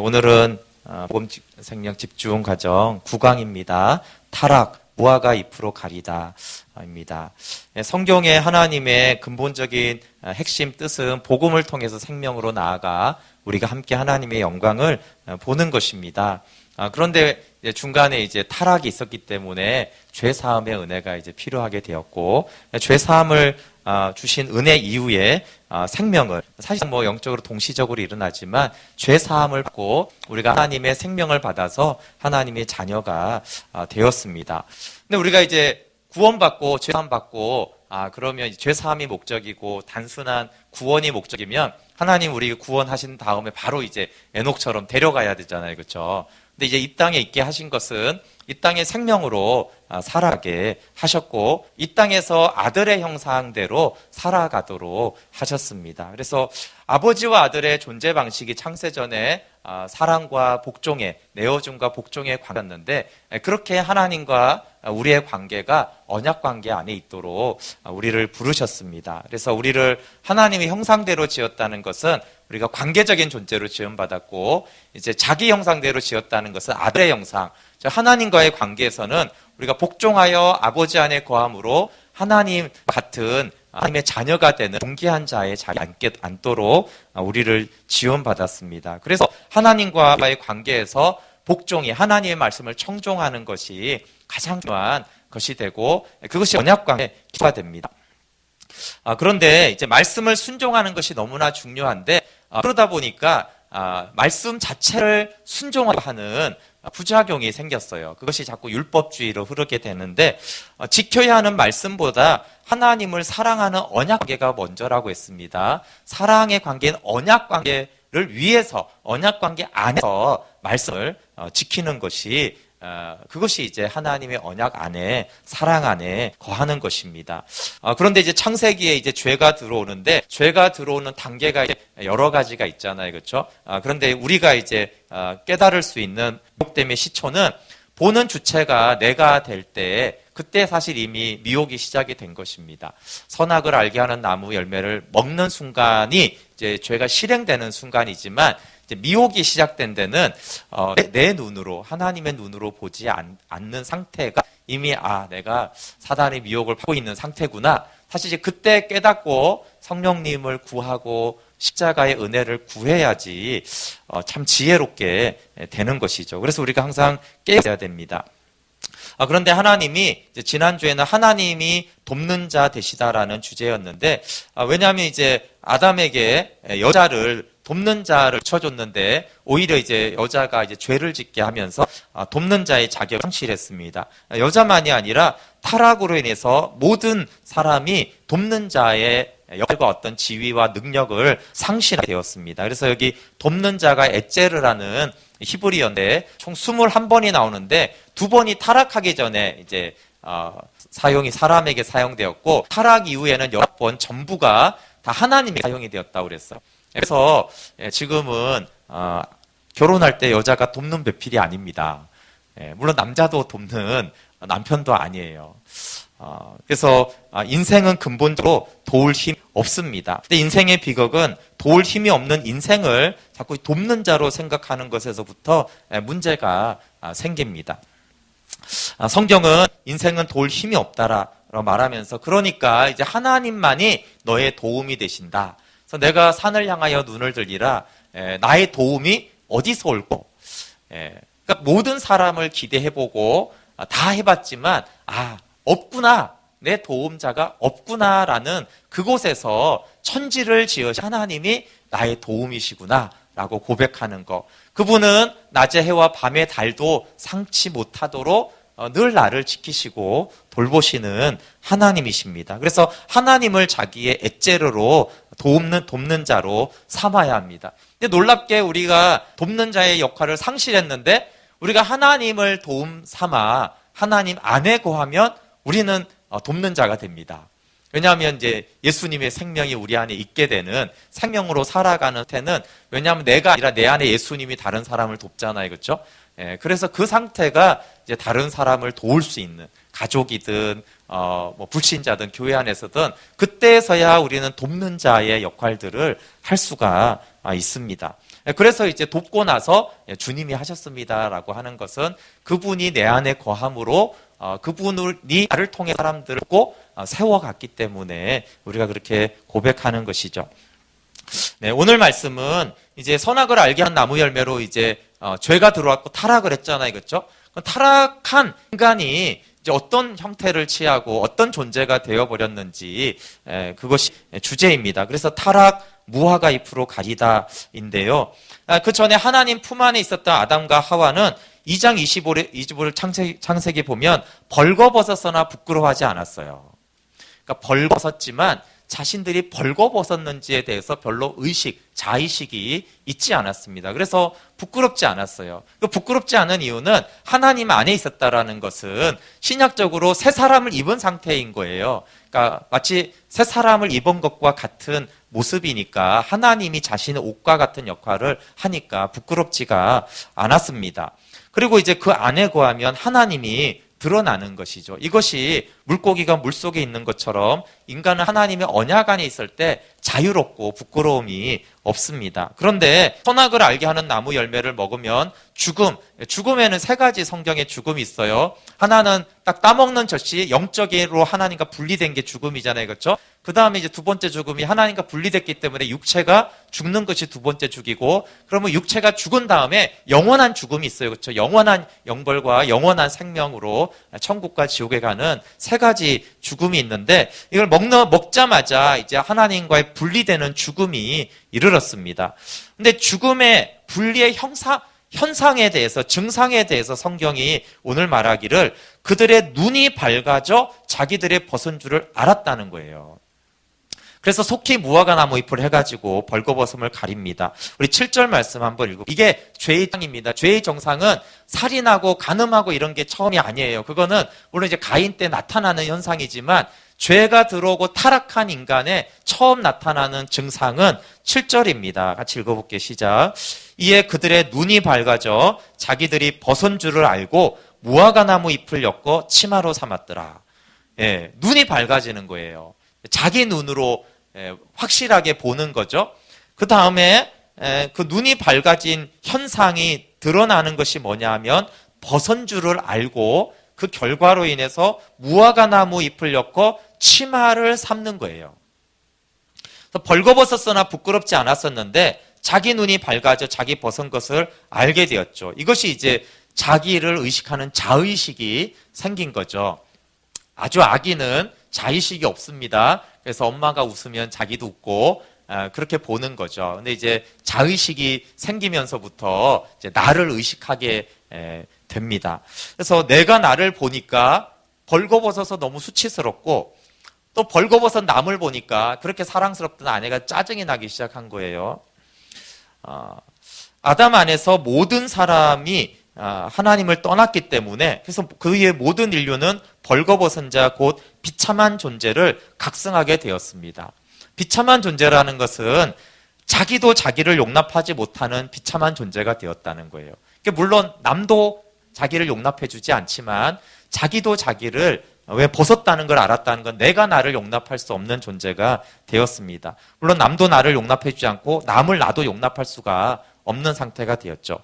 오늘은 복음 생명 집중 과정 9강입니다. 타락, 무화과 잎으로 가리다 입니다. 성경의 하나님의 근본적인 핵심 뜻은 복음을 통해서 생명으로 나아가 우리가 함께 하나님의 영광을 보는 것입니다. 그런데 중간에 이제 타락이 있었기 때문에 죄 사함의 은혜가 이제 필요하게 되었고, 죄 사함을 주신 은혜 이후에 생명을, 사실 뭐 영적으로 동시적으로 일어나지만 죄 사함을 받고 우리가 하나님의 생명을 받아서 하나님의 자녀가 되었습니다. 근데 우리가 이제 구원받고 죄 사함 받고 그러면 죄 사함이 목적이고 단순한 구원이 목적이면 하나님 우리 구원하신 다음에 바로 이제 에녹처럼 데려가야 되잖아요, 그렇죠? 근데 이제 이 땅에 있게 하신 것은 이 땅의 생명으로 살아가게 하셨고, 이 땅에서 아들의 형상대로 살아가도록 하셨습니다. 그래서 아버지와 아들의 존재 방식이 창세전에 사랑과 복종의, 내어줌과 복종의 관계였는데, 그렇게 하나님과 우리의 관계가 언약 관계 안에 있도록 우리를 부르셨습니다. 그래서 우리를 하나님의 형상대로 지었다는 것은 우리가 관계적인 존재로 지음받았고, 이제 자기 형상대로 지었다는 것은 아들의 형상, 하나님과의 관계에서는 우리가 복종하여 아버지 안에 거함으로 하나님 같은 하나님의 자녀가 되는 존귀한 자의 자리에 앉도록 우리를 지원받았습니다. 그래서 하나님과의 관계에서 복종이, 하나님의 말씀을 청종하는 것이 가장 중요한 것이 되고, 그것이 언약관계의 기초가 됩니다. 그런데 이제 말씀을 순종하는 것이 너무나 중요한데, 그러다 보니까 말씀 자체를 순종하려 하는 부작용이 생겼어요. 그것이 자꾸 율법주의로 흐르게 되는데, 지켜야 하는 말씀보다 하나님을 사랑하는 언약관계가 먼저라고 했습니다. 사랑의 관계는 언약관계를 위해서, 언약관계 안에서 말씀을 지키는 것이, 그것이 이제 하나님의 언약 안에, 사랑 안에 거하는 것입니다. 그런데 이제 창세기에 이제 죄가 들어오는데, 죄가 들어오는 단계가 이제 여러 가지가 있잖아요, 그렇죠? 그런데 우리가 이제 깨달을 수 있는 미혹됨의 시초는 보는 주체가 내가 될 때, 그때 사실 이미 미혹이 시작이 된 것입니다. 선악을 알게 하는 나무 열매를 먹는 순간이 이제 죄가 실행되는 순간이지만, 미혹이 시작된 데는 내 눈으로, 하나님의 눈으로 보지 않는 상태가 이미 내가 사단의 미혹을 받고 있는 상태구나. 사실 이제 그때 깨닫고 성령님을 구하고 십자가의 은혜를 구해야지 참 지혜롭게 되는 것이죠. 그래서 우리가 항상 깨어야 됩니다. 그런데 하나님이 이제 지난주에는 하나님이 돕는 자 되시다라는 주제였는데, 왜냐하면 이제 아담에게 여자를 돕는 자를 쳐줬는데 오히려 이제 여자가 이제 죄를 짓게 하면서 돕는 자의 자격을 상실했습니다. 여자만이 아니라 타락으로 인해서 모든 사람이 돕는 자의 역할과 어떤 지위와 능력을 상실하게 되었습니다. 그래서 여기 돕는 자가 에제르라는 히브리어인데 총 21번이 나오는데 2번이 타락하기 전에 이제 사용이 사람에게 사용되었고, 타락 이후에는 6번 전부가 다 하나님이 사용이 되었다고 그랬어요. 그래서 지금은 결혼할 때 여자가 돕는 배필이 아닙니다. 물론 남자도 돕는 남편도 아니에요. 그래서 인생은 근본적으로 도울 힘이 없습니다. 근데 인생의 비극은 도울 힘이 없는 인생을 자꾸 돕는 자로 생각하는 것에서부터 문제가 생깁니다. 성경은 인생은 도울 힘이 없다라고 말하면서, 그러니까 이제 하나님만이 너의 도움이 되신다. 그래서 내가 산을 향하여 눈을 들리라. 나의 도움이 어디서 올고? 그러니까 모든 사람을 기대해보고 다 해봤지만 없구나. 내 도움자가 없구나라는 그곳에서 천지를 지으신 하나님이 나의 도움이시구나 라고 고백하는 것. 그분은 낮의 해와 밤의 달도 상치 못하도록 늘 나를 지키시고 돌보시는 하나님이십니다. 그래서 하나님을 자기의 엣제르로 돕는 자로 삼아야 합니다. 근데 놀랍게 우리가 돕는 자의 역할을 상실했는데, 우리가 하나님을 도움 삼아 하나님 안에 거하면 우리는 돕는 자가 됩니다. 왜냐하면 이제 예수님의 생명이 우리 안에 있게 되는, 생명으로 살아가는 때는, 왜냐하면 내가 아니라 내 안에 예수님이 다른 사람을 돕잖아요, 그렇죠? 그래서 그 상태가 이제 다른 사람을 도울 수 있는, 가족이든 불신자든 교회 안에서든 그때서야 우리는 돕는 자의 역할들을 할 수가 있습니다. 그래서 이제 돕고 나서 주님이 하셨습니다라고 하는 것은 그분이 내 안에 거함으로 그분이 나를 통해 사람들을 돕고 세워갔기 때문에 우리가 그렇게 고백하는 것이죠. 네, 오늘 말씀은 이제 선악을 알게 한 나무 열매로 이제 죄가 들어왔고 타락을 했잖아요, 그렇죠? 타락한 인간이 이제 어떤 형태를 취하고 어떤 존재가 되어버렸는지 그것이 주제입니다. 그래서 타락, 무화과 잎으로 가리다인데요. 그 전에 하나님 품 안에 있었던 아담과 하와는 2장 25절 창세기 보면 벌거벗었으나 부끄러워하지 않았어요. 그러니까 벌거벗었지만 자신들이 벌거벗었는지에 대해서 별로 자의식이 있지 않았습니다. 그래서 부끄럽지 않았어요. 그 부끄럽지 않은 이유는 하나님 안에 있었다라는 것은 신약적으로 새 사람을 입은 상태인 거예요. 그러니까 마치 새 사람을 입은 것과 같은 모습이니까 하나님이 자신의 옷과 같은 역할을 하니까 부끄럽지가 않았습니다. 그리고 이제 그 안에 거하면 하나님이 드러나는 것이죠. 이것이 물고기가 물속에 있는 것처럼 인간은 하나님의 언약 안에 있을 때 자유롭고 부끄러움이 없습니다. 그런데 선악을 알게 하는 나무 열매를 먹으면 죽음에는 세 가지 성경에 죽음이 있어요. 하나는 딱 따먹는 것이 영적으로 하나님과 분리된 게 죽음이잖아요, 그렇죠? 그 다음에 이제 두 번째 죽음이 하나님과 분리됐기 때문에 육체가 죽는 것이 두 번째 죽이고, 그러면 육체가 죽은 다음에 영원한 죽음이 있어요, 그렇죠? 영원한 영벌과 영원한 생명으로 천국과 지옥에 가는 세 가지 죽음이 있는데, 이걸 먹자마자 이제 하나님과의 분리되는 죽음이 이르렀습니다. 근데 죽음의 분리의 현상에 대해서, 증상에 대해서 성경이 오늘 말하기를 그들의 눈이 밝아져 자기들의 벗은 줄을 알았다는 거예요. 그래서 속히 무화과 나무 잎을 해가지고 벌거벗음을 가립니다. 우리 7절 말씀 한번 읽고, 이게 죄의 정상입니다. 죄의 정상은 살인하고 간음하고 이런 게 처음이 아니에요. 그거는 물론 이제 가인 때 나타나는 현상이지만 죄가 들어오고 타락한 인간의 처음 나타나는 증상은 7절입니다. 같이 읽어볼게요. 시작. 이에 그들의 눈이 밝아져 자기들이 벗은 줄을 알고 무화과 나무 잎을 엮어 치마로 삼았더라. 예, 눈이 밝아지는 거예요. 자기 눈으로 확실하게 보는 거죠. 그 다음에 그 눈이 밝아진 현상이 드러나는 것이 뭐냐 하면 벗은 줄을 알고 그 결과로 인해서 무화과 나무 잎을 엮어 치마를 삼는 거예요. 그래서 벌거벗었으나 부끄럽지 않았었는데 자기 눈이 밝아져 자기 벗은 것을 알게 되었죠. 이것이 이제 자기를 의식하는 자의식이 생긴 거죠. 아주 아기는 자의식이 없습니다. 그래서 엄마가 웃으면 자기도 웃고 그렇게 보는 거죠. 근데 이제 자의식이 생기면서부터 이제 나를 의식하게 됩니다. 그래서 내가 나를 보니까 벌거벗어서 너무 수치스럽고, 또 벌거벗은 남을 보니까 그렇게 사랑스럽던 아내가 짜증이 나기 시작한 거예요. 아담 안에서 모든 사람이 하나님을 떠났기 때문에, 그래서 그의 모든 인류는 벌거벗은 자 곧 비참한 존재를 각성하게 되었습니다. 비참한 존재라는 것은 자기도 자기를 용납하지 못하는 비참한 존재가 되었다는 거예요. 물론 남도 자기를 용납해주지 않지만 자기도 자기를 왜 벗었다는 걸 알았다는 건 내가 나를 용납할 수 없는 존재가 되었습니다. 물론 남도 나를 용납해주지 않고 남을 나도 용납할 수가 없는 상태가 되었죠.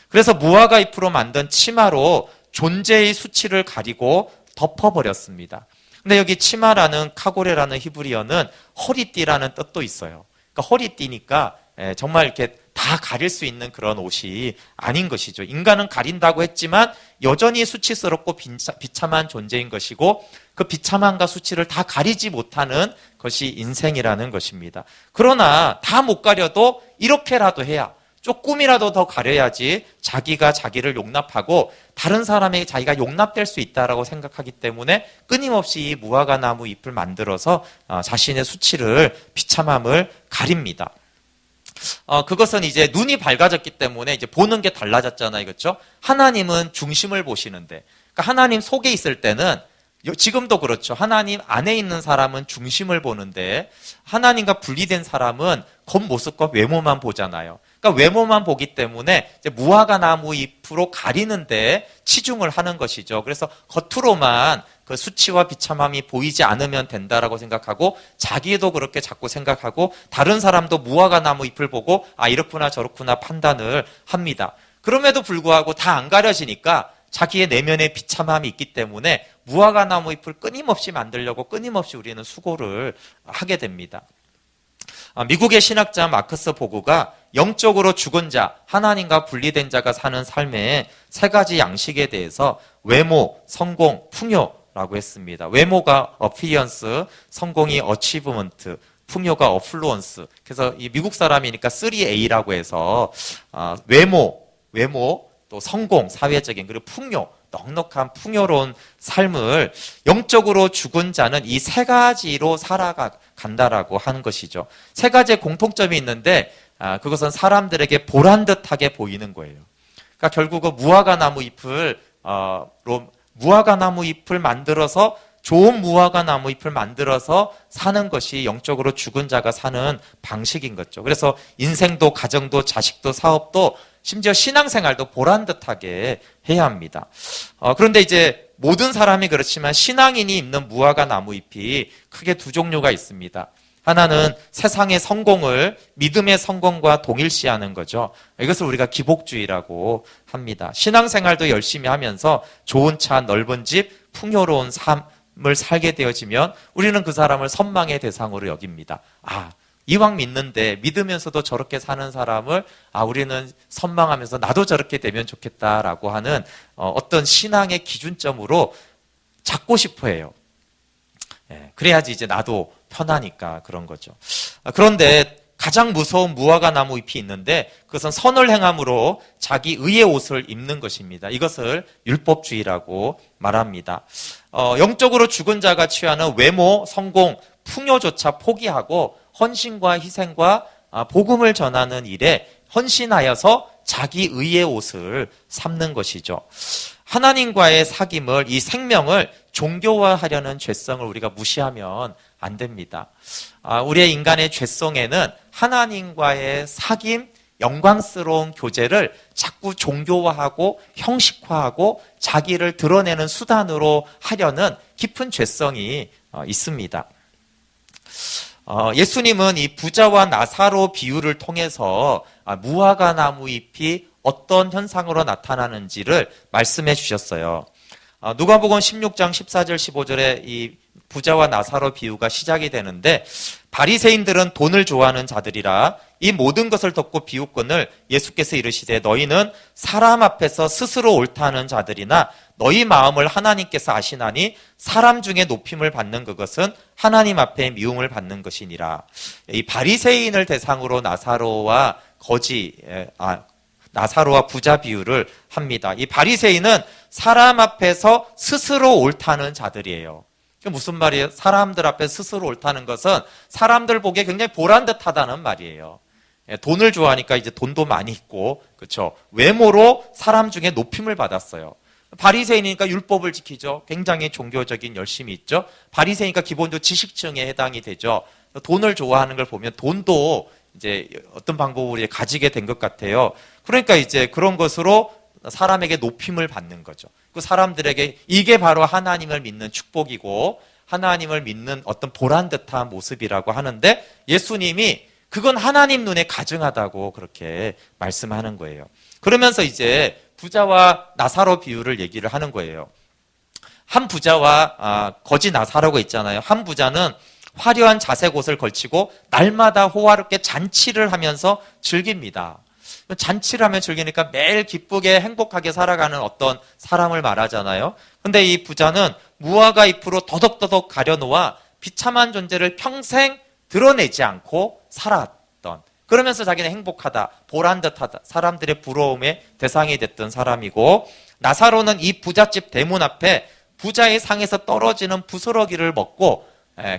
그래서 무화과 잎으로 만든 치마로 존재의 수치를 가리고 덮어버렸습니다. 근데 여기 치마라는 카고레라는 히브리어는 허리띠라는 뜻도 있어요. 그러니까 허리띠니까 정말 이렇게 다 가릴 수 있는 그런 옷이 아닌 것이죠. 인간은 가린다고 했지만 여전히 수치스럽고 비참한 존재인 것이고, 그 비참함과 수치를 다 가리지 못하는 것이 인생이라는 것입니다. 그러나 다 못 가려도 이렇게라도 해야, 조금이라도 더 가려야지 자기가 자기를 용납하고 다른 사람에게 자기가 용납될 수 있다라고 생각하기 때문에 끊임없이 무화과 나무 잎을 만들어서 자신의 수치를, 비참함을 가립니다. 그것은 이제 눈이 밝아졌기 때문에 이제 보는 게 달라졌잖아요, 그렇죠? 하나님은 중심을 보시는데, 그러니까 하나님 속에 있을 때는, 지금도 그렇죠. 하나님 안에 있는 사람은 중심을 보는데 하나님과 분리된 사람은 겉모습과 외모만 보잖아요. 그러니까 외모만 보기 때문에 이제 무화과 나무 잎으로 가리는데 치중을 하는 것이죠. 그래서 겉으로만 그 수치와 비참함이 보이지 않으면 된다라고 생각하고 자기도 그렇게 자꾸 생각하고 다른 사람도 무화과 나무 잎을 보고 이렇구나 저렇구나 판단을 합니다. 그럼에도 불구하고 다 안 가려지니까 자기의 내면의 비참함이 있기 때문에 무화과 나무 잎을 끊임없이 만들려고 끊임없이 우리는 수고를 하게 됩니다. 미국의 신학자 마크스 보그가 영적으로 죽은 자, 하나님과 분리된 자가 사는 삶의 세 가지 양식에 대해서 외모, 성공, 풍요라고 했습니다. 외모가 appearance, 성공이 achievement, 풍요가 affluence. 그래서 이 미국 사람이니까 3A라고 해서 외모, 또 성공, 사회적인, 그리고 풍요, 넉넉한 풍요로운 삶을 영적으로 죽은 자는 이 세 가지로 살아간다라고 하는 것이죠. 세 가지의 공통점이 있는데 그것은 사람들에게 보란듯하게 보이는 거예요. 그러니까 결국은 무화과 나무 잎을 만들어서 좋은 무화과 나무 잎을 만들어서 사는 것이 영적으로 죽은 자가 사는 방식인 거죠. 그래서 인생도 가정도 자식도 사업도 심지어 신앙생활도 보란듯하게 해야 합니다. 그런데 이제 모든 사람이 그렇지만 신앙인이 입는 무화과 나무 잎이 크게 두 종류가 있습니다. 하나는 세상의 성공을 믿음의 성공과 동일시하는 거죠. 이것을 우리가 기복주의라고 합니다. 신앙생활도 열심히 하면서 좋은 차, 넓은 집, 풍요로운 삶을 살게 되어지면 우리는 그 사람을 선망의 대상으로 여깁니다. 이왕 믿는데 믿으면서도 저렇게 사는 사람을 우리는 선망하면서 나도 저렇게 되면 좋겠다라고 하는 어떤 신앙의 기준점으로 잡고 싶어 해요. 그래야지 이제 나도 편하니까 그런 거죠. 그런데 가장 무서운 무화과 나무 잎이 있는데 그것은 선을 행함으로 자기 의의 옷을 입는 것입니다. 이것을 율법주의라고 말합니다. 영적으로 죽은 자가 취하는 외모, 성공, 풍요조차 포기하고 헌신과 희생과 복음을 전하는 일에 헌신하여서 자기 의의 옷을 삼는 것이죠. 하나님과의 사귐을, 이 생명을 종교화하려는 죄성을 우리가 무시하면 안 됩니다. 우리의 인간의 죄성에는 하나님과의 사귐, 영광스러운 교제를 자꾸 종교화하고 형식화하고 자기를 드러내는 수단으로 하려는 깊은 죄성이 있습니다. 예수님은 이 부자와 나사로 비유를 통해서 무화과 나무 잎이 어떤 현상으로 나타나는지를 말씀해 주셨어요. 누가복음 16장 14절 15절에 이 부자와 나사로 비유가 시작이 되는데 바리새인들은 돈을 좋아하는 자들이라 이 모든 것을 덮고 비웃건을 예수께서 이르시되 너희는 사람 앞에서 스스로 옳다는 자들이나 너희 마음을 하나님께서 아시나니 사람 중에 높임을 받는 그것은 하나님 앞에 미움을 받는 것이니라. 이 바리새인을 대상으로 나사로와 부자 비유를 합니다. 이 바리새인은 사람 앞에서 스스로 옳다는 자들이에요. 무슨 말이에요? 사람들 앞에 스스로 옳다는 것은 사람들 보기에 굉장히 보란듯하다는 말이에요. 돈을 좋아하니까 이제 돈도 많이 있고, 그렇죠? 외모로 사람 중에 높임을 받았어요. 바리새인이니까 율법을 지키죠. 굉장히 종교적인 열심이 있죠. 바리새이니까 기본적으로 지식층에 해당이 되죠. 돈을 좋아하는 걸 보면 돈도 이제 어떤 방법으로 이제 가지게 된 것 같아요. 그러니까 이제 그런 것으로 사람에게 높임을 받는 거죠. 그 사람들에게 이게 바로 하나님을 믿는 축복이고 하나님을 믿는 어떤 보란듯한 모습이라고 하는데 예수님이 그건 하나님 눈에 가증하다고 그렇게 말씀하는 거예요. 그러면서 이제 부자와 나사로 비유를 얘기를 하는 거예요. 한 부자와 거지 나사로가 있잖아요. 한 부자는 화려한 자색 옷을 걸치고 날마다 호화롭게 잔치를 하면서 즐깁니다. 잔치를 하면 즐기니까 매일 기쁘게 행복하게 살아가는 어떤 사람을 말하잖아요. 근데 이 부자는 무화과 잎으로 더덕더덕 가려놓아 비참한 존재를 평생 드러내지 않고 살았던, 그러면서 자기는 행복하다, 보란듯하다, 사람들의 부러움의 대상이 됐던 사람이고, 나사로는 이 부잣집 대문 앞에 부자의 상에서 떨어지는 부스러기를 먹고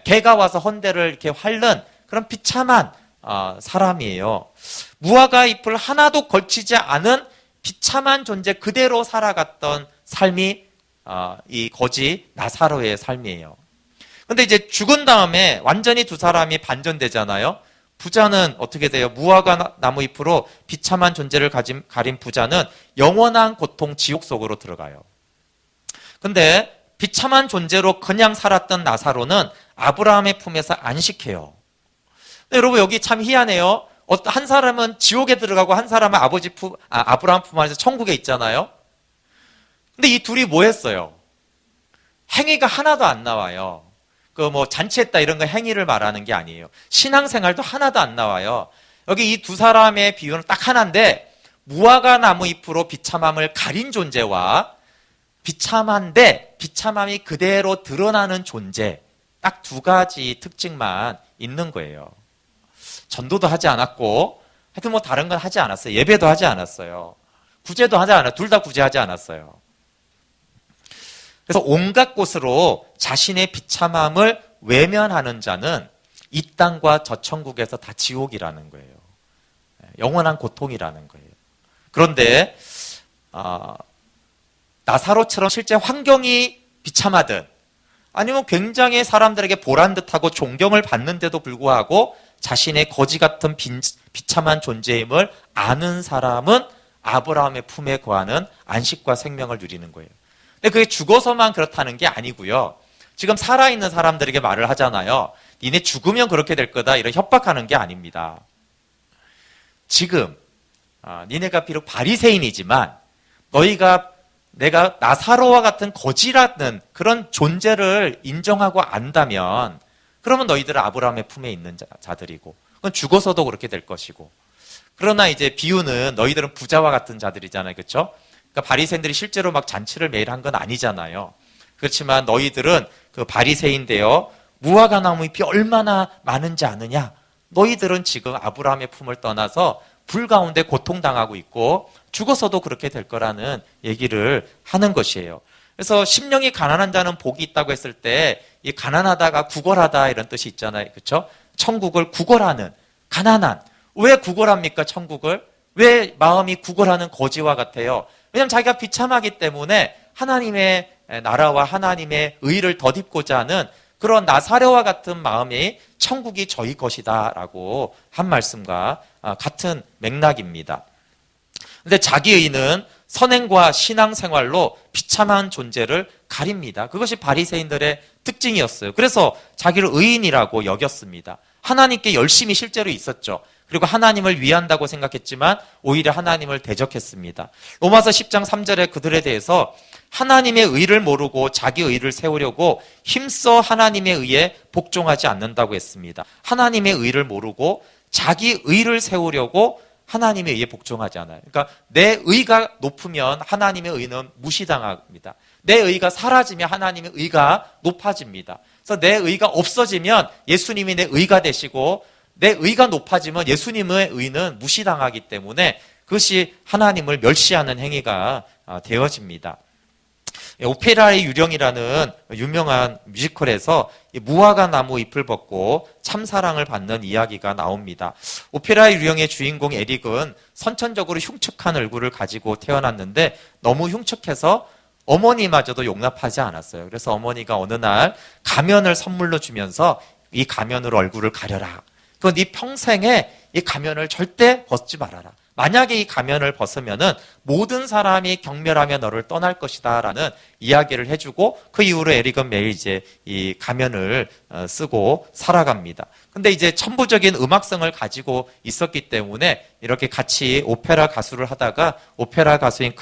개가 와서 헌대를 이렇게 핥는 그런 비참한 사람이에요. 무화과 잎을 하나도 걸치지 않은 비참한 존재 그대로 살아갔던 삶이 이 거지 나사로의 삶이에요. 근데 이제 죽은 다음에 완전히 두 사람이 반전되잖아요. 부자는 어떻게 돼요? 무화과 나무 잎으로 비참한 존재를 가린 부자는 영원한 고통 지옥 속으로 들어가요. 근데 비참한 존재로 그냥 살았던 나사로는 아브라함의 품에서 안식해요. 여러분 여기 참 희한해요. 한 사람은 지옥에 들어가고 한 사람은 아브라함 품 안에서 천국에 있잖아요. 근데 이 둘이 뭐 했어요? 행위가 하나도 안 나와요. 잔치했다 이런 거 행위를 말하는 게 아니에요. 신앙생활도 하나도 안 나와요. 여기 이 두 사람의 비유는 딱 하나인데, 무화과 나무 잎으로 비참함을 가린 존재와 비참한데 비참함이 그대로 드러나는 존재, 딱 두 가지 특징만 있는 거예요. 전도도 하지 않았고, 하여튼 다른 건 하지 않았어요. 예배도 하지 않았어요. 구제도 하지 않았어요. 둘 다 구제하지 않았어요. 그래서 온갖 곳으로 자신의 비참함을 외면하는 자는 이 땅과 저 천국에서 다 지옥이라는 거예요. 영원한 고통이라는 거예요. 그런데 나사로처럼 실제 환경이 비참하든 아니면 굉장히 사람들에게 보란듯하고 존경을 받는데도 불구하고 자신의 거지 같은 비참한 존재임을 아는 사람은 아브라함의 품에 거하는 안식과 생명을 누리는 거예요. 근데 그게 죽어서만 그렇다는 게 아니고요. 지금 살아있는 사람들에게 말을 하잖아요. 니네 죽으면 그렇게 될 거다, 이런 협박하는 게 아닙니다. 지금 니네가 비록 바리새인이지만 내가 나사로와 같은 거지라는 그런 존재를 인정하고 안다면, 그러면 너희들은 아브라함의 품에 있는 자들이고, 그건 죽어서도 그렇게 될 것이고. 그러나 이제 비유는 너희들은 부자와 같은 자들이잖아요, 그렇죠? 그러니까 바리새인들이 실제로 막 잔치를 매일 한 건 아니잖아요. 그렇지만 너희들은 그 바리새인되어 무화과 나무 잎이 얼마나 많은지 아느냐? 너희들은 지금 아브라함의 품을 떠나서 불 가운데 고통당하고 있고 죽어서도 그렇게 될 거라는 얘기를 하는 것이에요. 그래서 심령이 가난한 자는 복이 있다고 했을 때, 이 가난하다가 구걸하다 이런 뜻이 있잖아요, 그렇죠? 천국을 구걸하는, 가난한. 왜 구걸합니까, 천국을? 왜 마음이 구걸하는 거지와 같아요? 왜냐하면 자기가 비참하기 때문에 하나님의 나라와 하나님의 의를 덧입고자 하는 그런 나사로와 같은 마음이 천국이 저희 것이다라고 한 말씀과 같은 맥락입니다. 그런데 자기 의는 선행과 신앙생활로 비참한 존재를 가립니다. 그것이 바리새인들의 특징이었어요. 그래서 자기를 의인이라고 여겼습니다. 하나님께 열심히 실제로 있었죠. 그리고 하나님을 위한다고 생각했지만 오히려 하나님을 대적했습니다. 로마서 10장 3절에 그들에 대해서 하나님의 의를 모르고 자기 의를 세우려고 힘써 하나님의 의에 복종하지 않는다고 했습니다. 하나님의 의를 모르고 자기 의를 세우려고 하나님의 의에 복종하지 않아요. 그러니까 내 의가 높으면 하나님의 의는 무시당합니다. 내 의가 사라지면 하나님의 의가 높아집니다. 그래서 내 의가 없어지면 예수님이 내 의가 되시고, 내 의가 높아지면 예수님의 의는 무시당하기 때문에 그것이 하나님을 멸시하는 행위가 되어집니다. 오페라의 유령이라는 유명한 뮤지컬에서 무화과 나무 잎을 벗고 참사랑을 받는 이야기가 나옵니다. 오페라의 유령의 주인공 에릭은 선천적으로 흉측한 얼굴을 가지고 태어났는데 너무 흉측해서 어머니마저도 용납하지 않았어요. 그래서 어머니가 어느 날 가면을 선물로 주면서 이 가면으로 얼굴을 가려라. 그건 네 평생에 이 가면을 절대 벗지 말아라. 만약에 이 가면을 벗으면은 모든 사람이 경멸하며 너를 떠날 것이다라는 이야기를 해주고, 그 이후로 에릭은 매일 이제 이 가면을 쓰고 살아갑니다. 근데 이제 천부적인 음악성을 가지고 있었기 때문에 이렇게 같이 오페라 가수를 하다가 오페라 가수인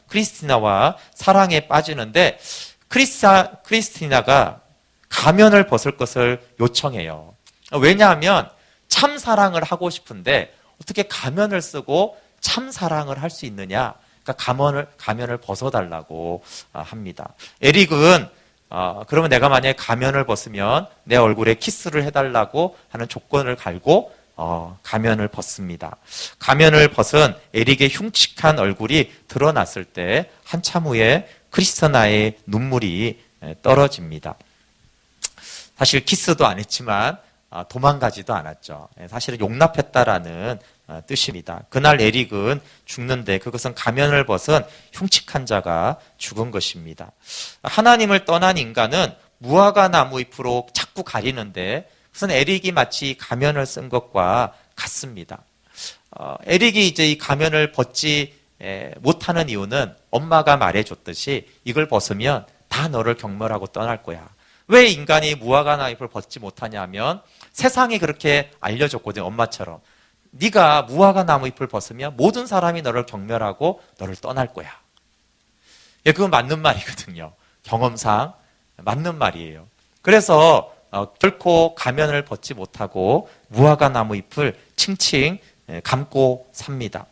크리스티나와 사랑에 빠지는데, 크리스티나가 가면을 벗을 것을 요청해요. 왜냐하면 참 사랑을 하고 싶은데 어떻게 가면을 쓰고 참 사랑을 할 수 있느냐? 그러니까 가면을 벗어달라고 합니다. 에릭은 그러면 내가 만약에 가면을 벗으면 내 얼굴에 키스를 해달라고 하는 조건을 갈고 가면을 벗습니다. 가면을 벗은 에릭의 흉측한 얼굴이 드러났을 때 한참 후에 크리스티나의 눈물이 떨어집니다. 사실 키스도 안 했지만 도망가지도 않았죠. 사실은 용납했다라는 뜻입니다. 그날 에릭은 죽는데 그것은 가면을 벗은 흉측한 자가 죽은 것입니다. 하나님을 떠난 인간은 무화과 나무 잎으로 자꾸 가리는데 그것은 에릭이 마치 가면을 쓴 것과 같습니다. 에릭이 이제 이 가면을 벗지 못하는 이유는 엄마가 말해줬듯이 이걸 벗으면 다 너를 경멸하고 떠날 거야. 왜 인간이 무화과 나무 잎을 벗지 못하냐면 세상이 그렇게 알려줬거든. 엄마처럼 네가 무화과 나무 잎을 벗으면 모든 사람이 너를 경멸하고 너를 떠날 거야. 예, 그건 맞는 말이거든요. 경험상 맞는 말이에요. 그래서 결코 가면을 벗지 못하고 무화과 나무 잎을 칭칭 감고 삽니다.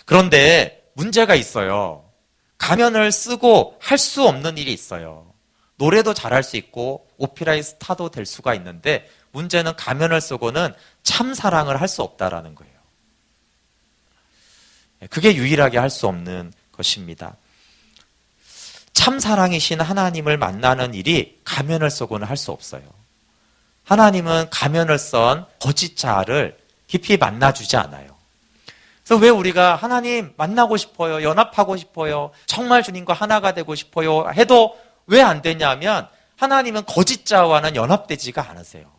그런데 문제가 있어요. 가면을 쓰고 할 수 없는 일이 있어요. 노래도 잘할 수 있고 오페라의 스타도 될 수가 있는데 문제는 가면을 쓰고는 참 사랑을 할 수 없다라는 거예요. 그게 유일하게 할 수 없는 것입니다. 참 사랑이신 하나님을 만나는 일이 가면을 쓰고는 할 수 없어요. 하나님은 가면을 쓴 거짓 자를 깊이 만나주지 않아요. 그래서 왜 우리가 하나님 만나고 싶어요, 연합하고 싶어요, 정말 주님과 하나가 되고 싶어요 해도 왜 안 되냐면 하나님은 거짓 자와는 연합되지가 않으세요.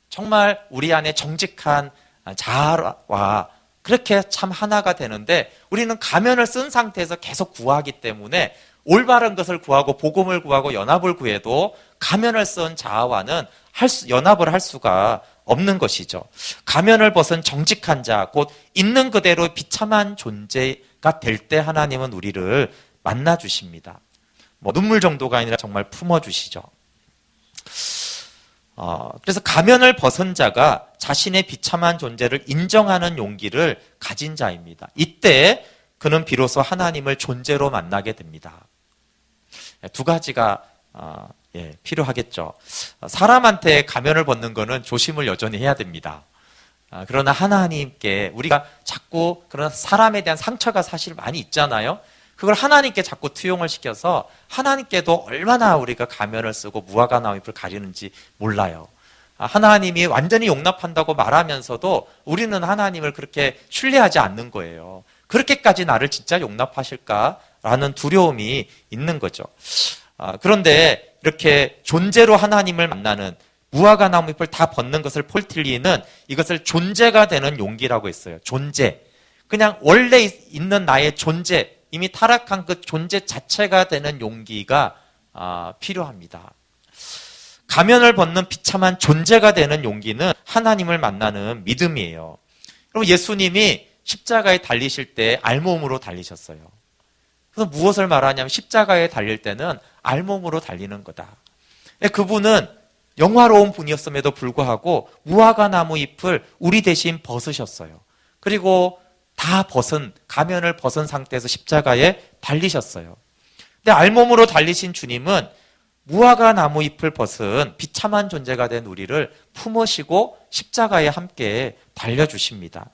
정말 우리 안에 정직한 자와 그렇게 참 하나가 되는데 우리는 가면을 쓴 상태에서 계속 구하기 때문에 올바른 것을 구하고 복음을 구하고 연합을 구해도 가면을 쓴 자와는 연합을 할 수가 없는 것이죠. 가면을 벗은 정직한 자, 곧 있는 그대로 비참한 존재가 될 때 하나님은 우리를 만나주십니다. 눈물 정도가 아니라 정말 품어주시죠. 그래서 가면을 벗은 자가 자신의 비참한 존재를 인정하는 용기를 가진 자입니다. 이때 그는 비로소 하나님을 존재로 만나게 됩니다. 두 가지가 필요하겠죠. 사람한테 가면을 벗는 거는 조심을 여전히 해야 됩니다. 그러나 하나님께 우리가 자꾸 그런 사람에 대한 상처가 사실 많이 있잖아요. 그걸 하나님께 자꾸 투영을 시켜서 하나님께도 얼마나 우리가 가면을 쓰고 무화과 나무 잎을 가리는지 몰라요. 하나님이 완전히 용납한다고 말하면서도 우리는 하나님을 그렇게 신뢰하지 않는 거예요. 그렇게까지 나를 진짜 용납하실까라는 두려움이 있는 거죠. 그런데 이렇게 존재로 하나님을 만나는 무화과 나무 잎을 다 벗는 것을 폴틸리는 이것을 존재가 되는 용기라고 했어요. 존재. 그냥 원래 있는 나의 존재, 이미 타락한 그 존재 자체가 되는 용기가 필요합니다. 가면을 벗는 비참한 존재가 되는 용기는 하나님을 만나는 믿음이에요. 그럼 예수님이 십자가에 달리실 때 알몸으로 달리셨어요. 그래서 무엇을 말하냐면 십자가에 달릴 때는 알몸으로 달리는 거다. 그분은 영화로운 분이었음에도 불구하고 무화과 나무 잎을 우리 대신 벗으셨어요. 그리고 다 가면을 벗은 상태에서 십자가에 달리셨어요. 근데 알몸으로 달리신 주님은 무화과 나무 잎을 벗은 비참한 존재가 된 우리를 품으시고 십자가에 함께 달려주십니다.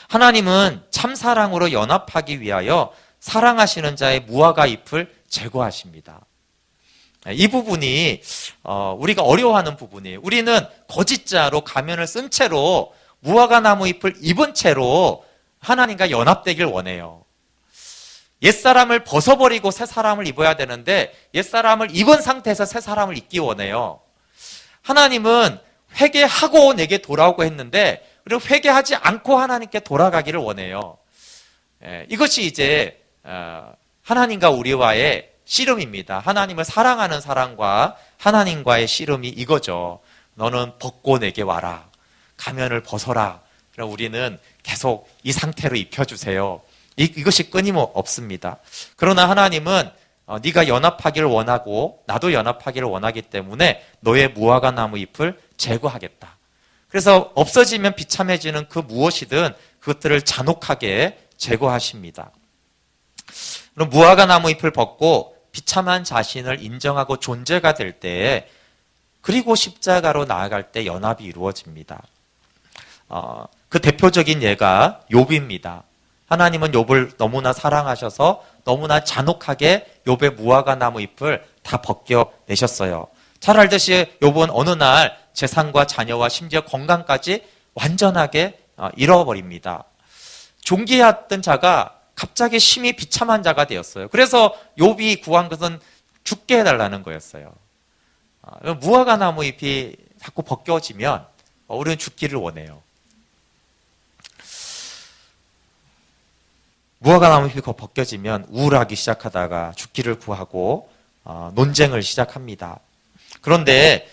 하나님은 참 사랑으로 연합하기 위하여 사랑하시는 자의 무화과 잎을 제거하십니다. 이 부분이 우리가 어려워하는 부분이에요. 우리는 거짓자로 가면을 쓴 채로 무화과 나무 잎을 입은 채로 하나님과 연합되길 원해요. 옛사람을 벗어버리고 새 사람을 입어야 되는데 옛사람을 입은 상태에서 새 사람을 입기 원해요. 하나님은 회개하고 내게 돌아오고 했는데 그리고 회개하지 않고 하나님께 돌아가기를 원해요. 이것이 이제 하나님과 우리와의 씨름입니다. 하나님을 사랑하는 사랑과 하나님과의 씨름이 이거죠. 너는 벗고 내게 와라. 가면을 벗어라. 그럼 우리는 계속 이 상태로 입혀주세요. 이것이 끊임없습니다. 그러나 하나님은 네가 연합하기를 원하고 나도 연합하기를 원하기 때문에 너의 무화과 나무 잎을 제거하겠다. 그래서 없어지면 비참해지는 그 무엇이든 그것들을 잔혹하게 제거하십니다. 그럼 무화과 나무 잎을 벗고 비참한 자신을 인정하고 존재가 될 때 그리고 십자가로 나아갈 때 연합이 이루어집니다. 그 대표적인 예가 욥입니다. 하나님은 욥을 너무나 사랑하셔서 너무나 잔혹하게 욥의 무화과 나무 잎을 다 벗겨내셨어요. 잘 알듯이 욥은 어느 날 재산과 자녀와 심지어 건강까지 완전하게 잃어버립니다. 존귀했던 자가 갑자기 심히 비참한 자가 되었어요. 그래서 욥이 구한 것은 죽게 해달라는 거였어요. 무화과 나무 잎이 자꾸 벗겨지면 우리는 죽기를 원해요. 무화과 나무 잎이 벗겨지면 우울하기 시작하다가 죽기를 구하고 논쟁을 시작합니다. 그런데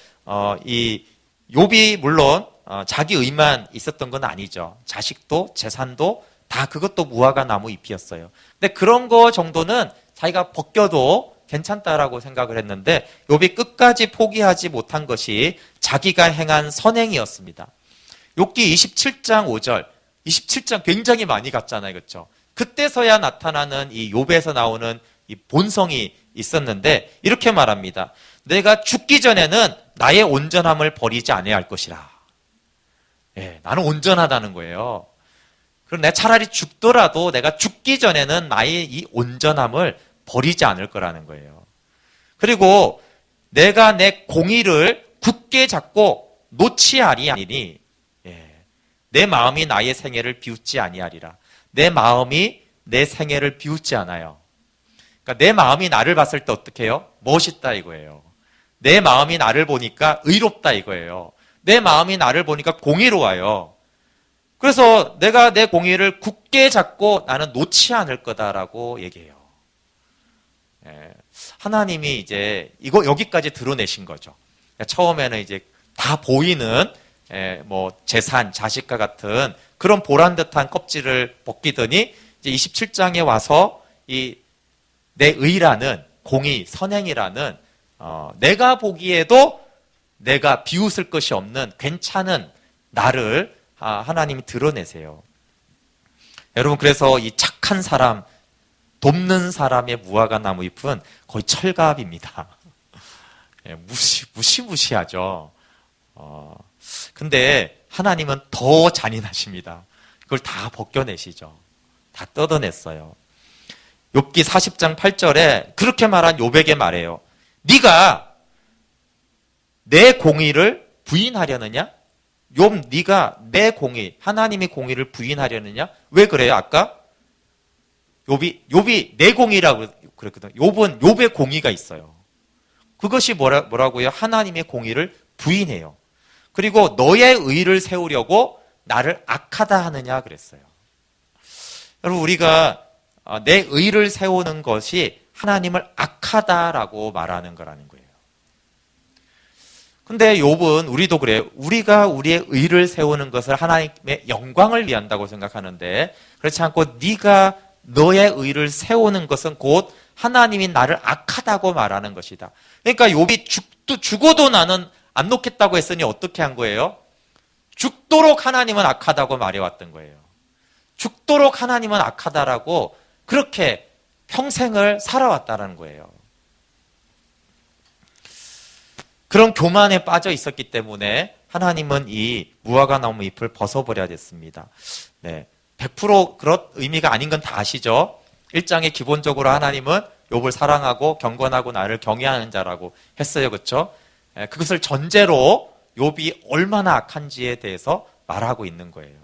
이 욥이 물론 자기 의만 있었던 건 아니죠. 자식도 재산도 다 그것도 무화과 나무 잎이었어요. 근데 그런 거 정도는 자기가 벗겨도 괜찮다라고 생각을 했는데 욥이 끝까지 포기하지 못한 것이 자기가 행한 선행이었습니다. 욥기 27장 5절, 27장 굉장히 많이 갔잖아요. 그렇죠? 그때서야 나타나는 이 욥에서 나오는 이 본성이 있었는데 이렇게 말합니다. 내가 죽기 전에는 나의 온전함을 버리지 아니할 것이라. 예, 나는 온전하다는 거예요. 그럼 내가 차라리 죽더라도 내가 죽기 전에는 나의 이 온전함을 버리지 않을 거라는 거예요. 그리고 내가 내 공의를 굳게 잡고 놓지 아니하니 내 마음이 나의 생애를 비웃지 아니하리라. 내 마음이 내 생애를 비웃지 않아요. 그러니까 내 마음이 나를 봤을 때 어떻게 해요? 멋있다 이거예요. 내 마음이 나를 보니까 의롭다 이거예요. 내 마음이 나를 보니까 공의로워요. 그래서 내가 내 공의를 굳게 잡고 나는 놓지 않을 거다라고 얘기해요. 하나님이 이제 이거 여기까지 드러내신 거죠. 처음에는 이제 다 보이는 뭐 재산, 자식과 같은 그런 보란 듯한 껍질을 벗기더니 이제 27장에 와서 이 내 의라는 공의, 선행이라는 내가 보기에도 내가 비웃을 것이 없는 괜찮은 나를 하나님이 드러내세요. 여러분 그래서 이 착한 사람, 돕는 사람의 무화과 나무 잎은 거의 철갑입니다. 무시무시하죠. 근데 하나님은 더 잔인하십니다. 그걸 다 벗겨내시죠. 다 뜯어냈어요. 욥기 40장 8절에 그렇게 말한 욥에게 말해요. 네가 내 공의를 부인하려느냐? 욥, 네가 내 공의, 하나님의 공의를 부인하려느냐? 왜 그래요? 아까 욥이 내 공의라고 그랬거든요. 욥은 욥의 공의가 있어요. 그것이 뭐라고요? 하나님의 공의를 부인해요. 그리고 너의 의를 세우려고 나를 악하다 하느냐 그랬어요. 여러분 우리가 내 의를 세우는 것이 하나님을 악하다라고 말하는 거라는 거예요. 근데 욥은 우리도 그래요. 우리가 우리의 의를 세우는 것을 하나님의 영광을 위한다고 생각하는데 그렇지 않고 네가 너의 의를 세우는 것은 곧 하나님이 나를 악하다고 말하는 것이다. 그러니까 욥이 죽어도 나는 안 놓겠다고 했으니 어떻게 한 거예요? 죽도록 하나님은 악하다고 말해왔던 거예요. 죽도록 하나님은 악하다라고 그렇게 평생을 살아왔다는 거예요. 그런 교만에 빠져 있었기 때문에 하나님은 이 무화과 나무 잎을 벗어버려야 됐습니다. 네, 100% 그런 의미가 아닌 건 다 아시죠? 1장에 기본적으로 하나님은 욥을 사랑하고 경건하고 나를 경외하는 자라고 했어요. 그렇죠? 그것을 전제로 욥이 얼마나 악한지에 대해서 말하고 있는 거예요.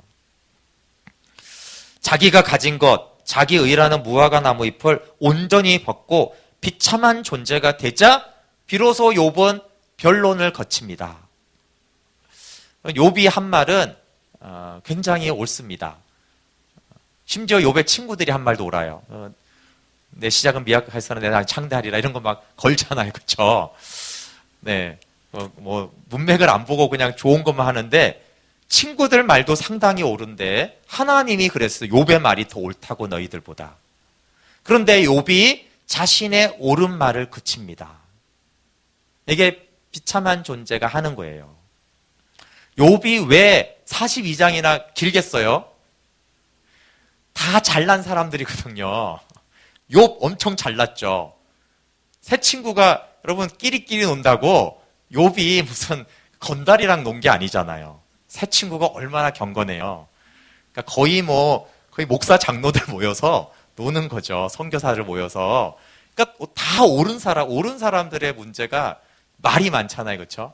자기가 가진 것, 자기 의라는 무화과 나무 잎을 온전히 벗고 비참한 존재가 되자 비로소 욥은 변론을 거칩니다. 욥이 한 말은 굉장히 옳습니다. 심지어 욥의 친구들이 한 말도 옳아요. 내 시작은 미약해서는 내가 창대하리라 이런 거 막 걸잖아요. 그렇죠? 네, 뭐 문맥을 안 보고 그냥 좋은 것만 하는데 친구들 말도 상당히 옳은데 하나님이 그랬어요. 욥의 말이 더 옳다고 너희들보다. 그런데 욥이 자신의 옳은 말을 그칩니다. 이게 비참한 존재가 하는 거예요. 욥이 왜 42장이나 길겠어요? 다 잘난 사람들이거든요. 욥 엄청 잘났죠. 새 친구가 여러분 끼리끼리 논다고 욥이 무슨 건달이랑 논 게 아니잖아요. 새 친구가 얼마나 경건해요. 그러니까 거의 목사 장로들 모여서 노는 거죠. 선교사들 모여서. 그러니까 다 옳은 사람들의 문제가 말이 많잖아요. 그렇죠?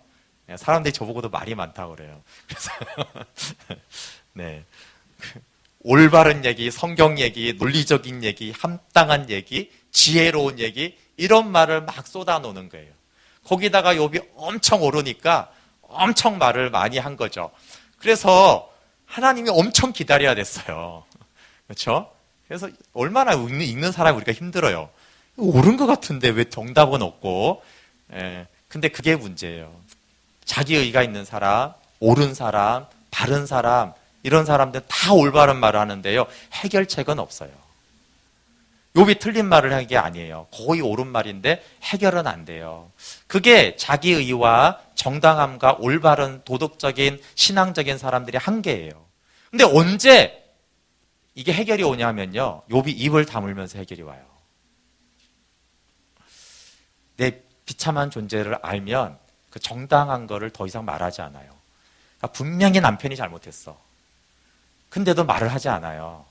사람들이 저보고도 말이 많다고 그래요. 그래서 네. 올바른 얘기, 성경 얘기, 논리적인 얘기, 합당한 얘기, 지혜로운 얘기 이런 말을 막 쏟아놓는 거예요. 거기다가 욥이 엄청 옳으니까 엄청 말을 많이 한 거죠. 그래서 하나님이 엄청 기다려야 됐어요. 그렇죠? 그래서 얼마나 읽는 사람이 우리가 힘들어요. 옳은 것 같은데 왜 정답은 없고. 예. 근데 그게 문제예요. 자기 의가 있는 사람, 옳은 사람, 바른 사람, 이런 사람들은 다 올바른 말을 하는데요. 해결책은 없어요. 욥이 틀린 말을 한 게 아니에요. 거의 옳은 말인데 해결은 안 돼요. 그게 자기 의와 정당함과 올바른 도덕적인 신앙적인 사람들의 한계예요. 근데 언제 이게 해결이 오냐면요. 욥이 입을 다물면서 해결이 와요. 내 비참한 존재를 알면 그 정당한 거를 더 이상 말하지 않아요. 그러니까 분명히 남편이 잘못했어. 근데도 말을 하지 않아요.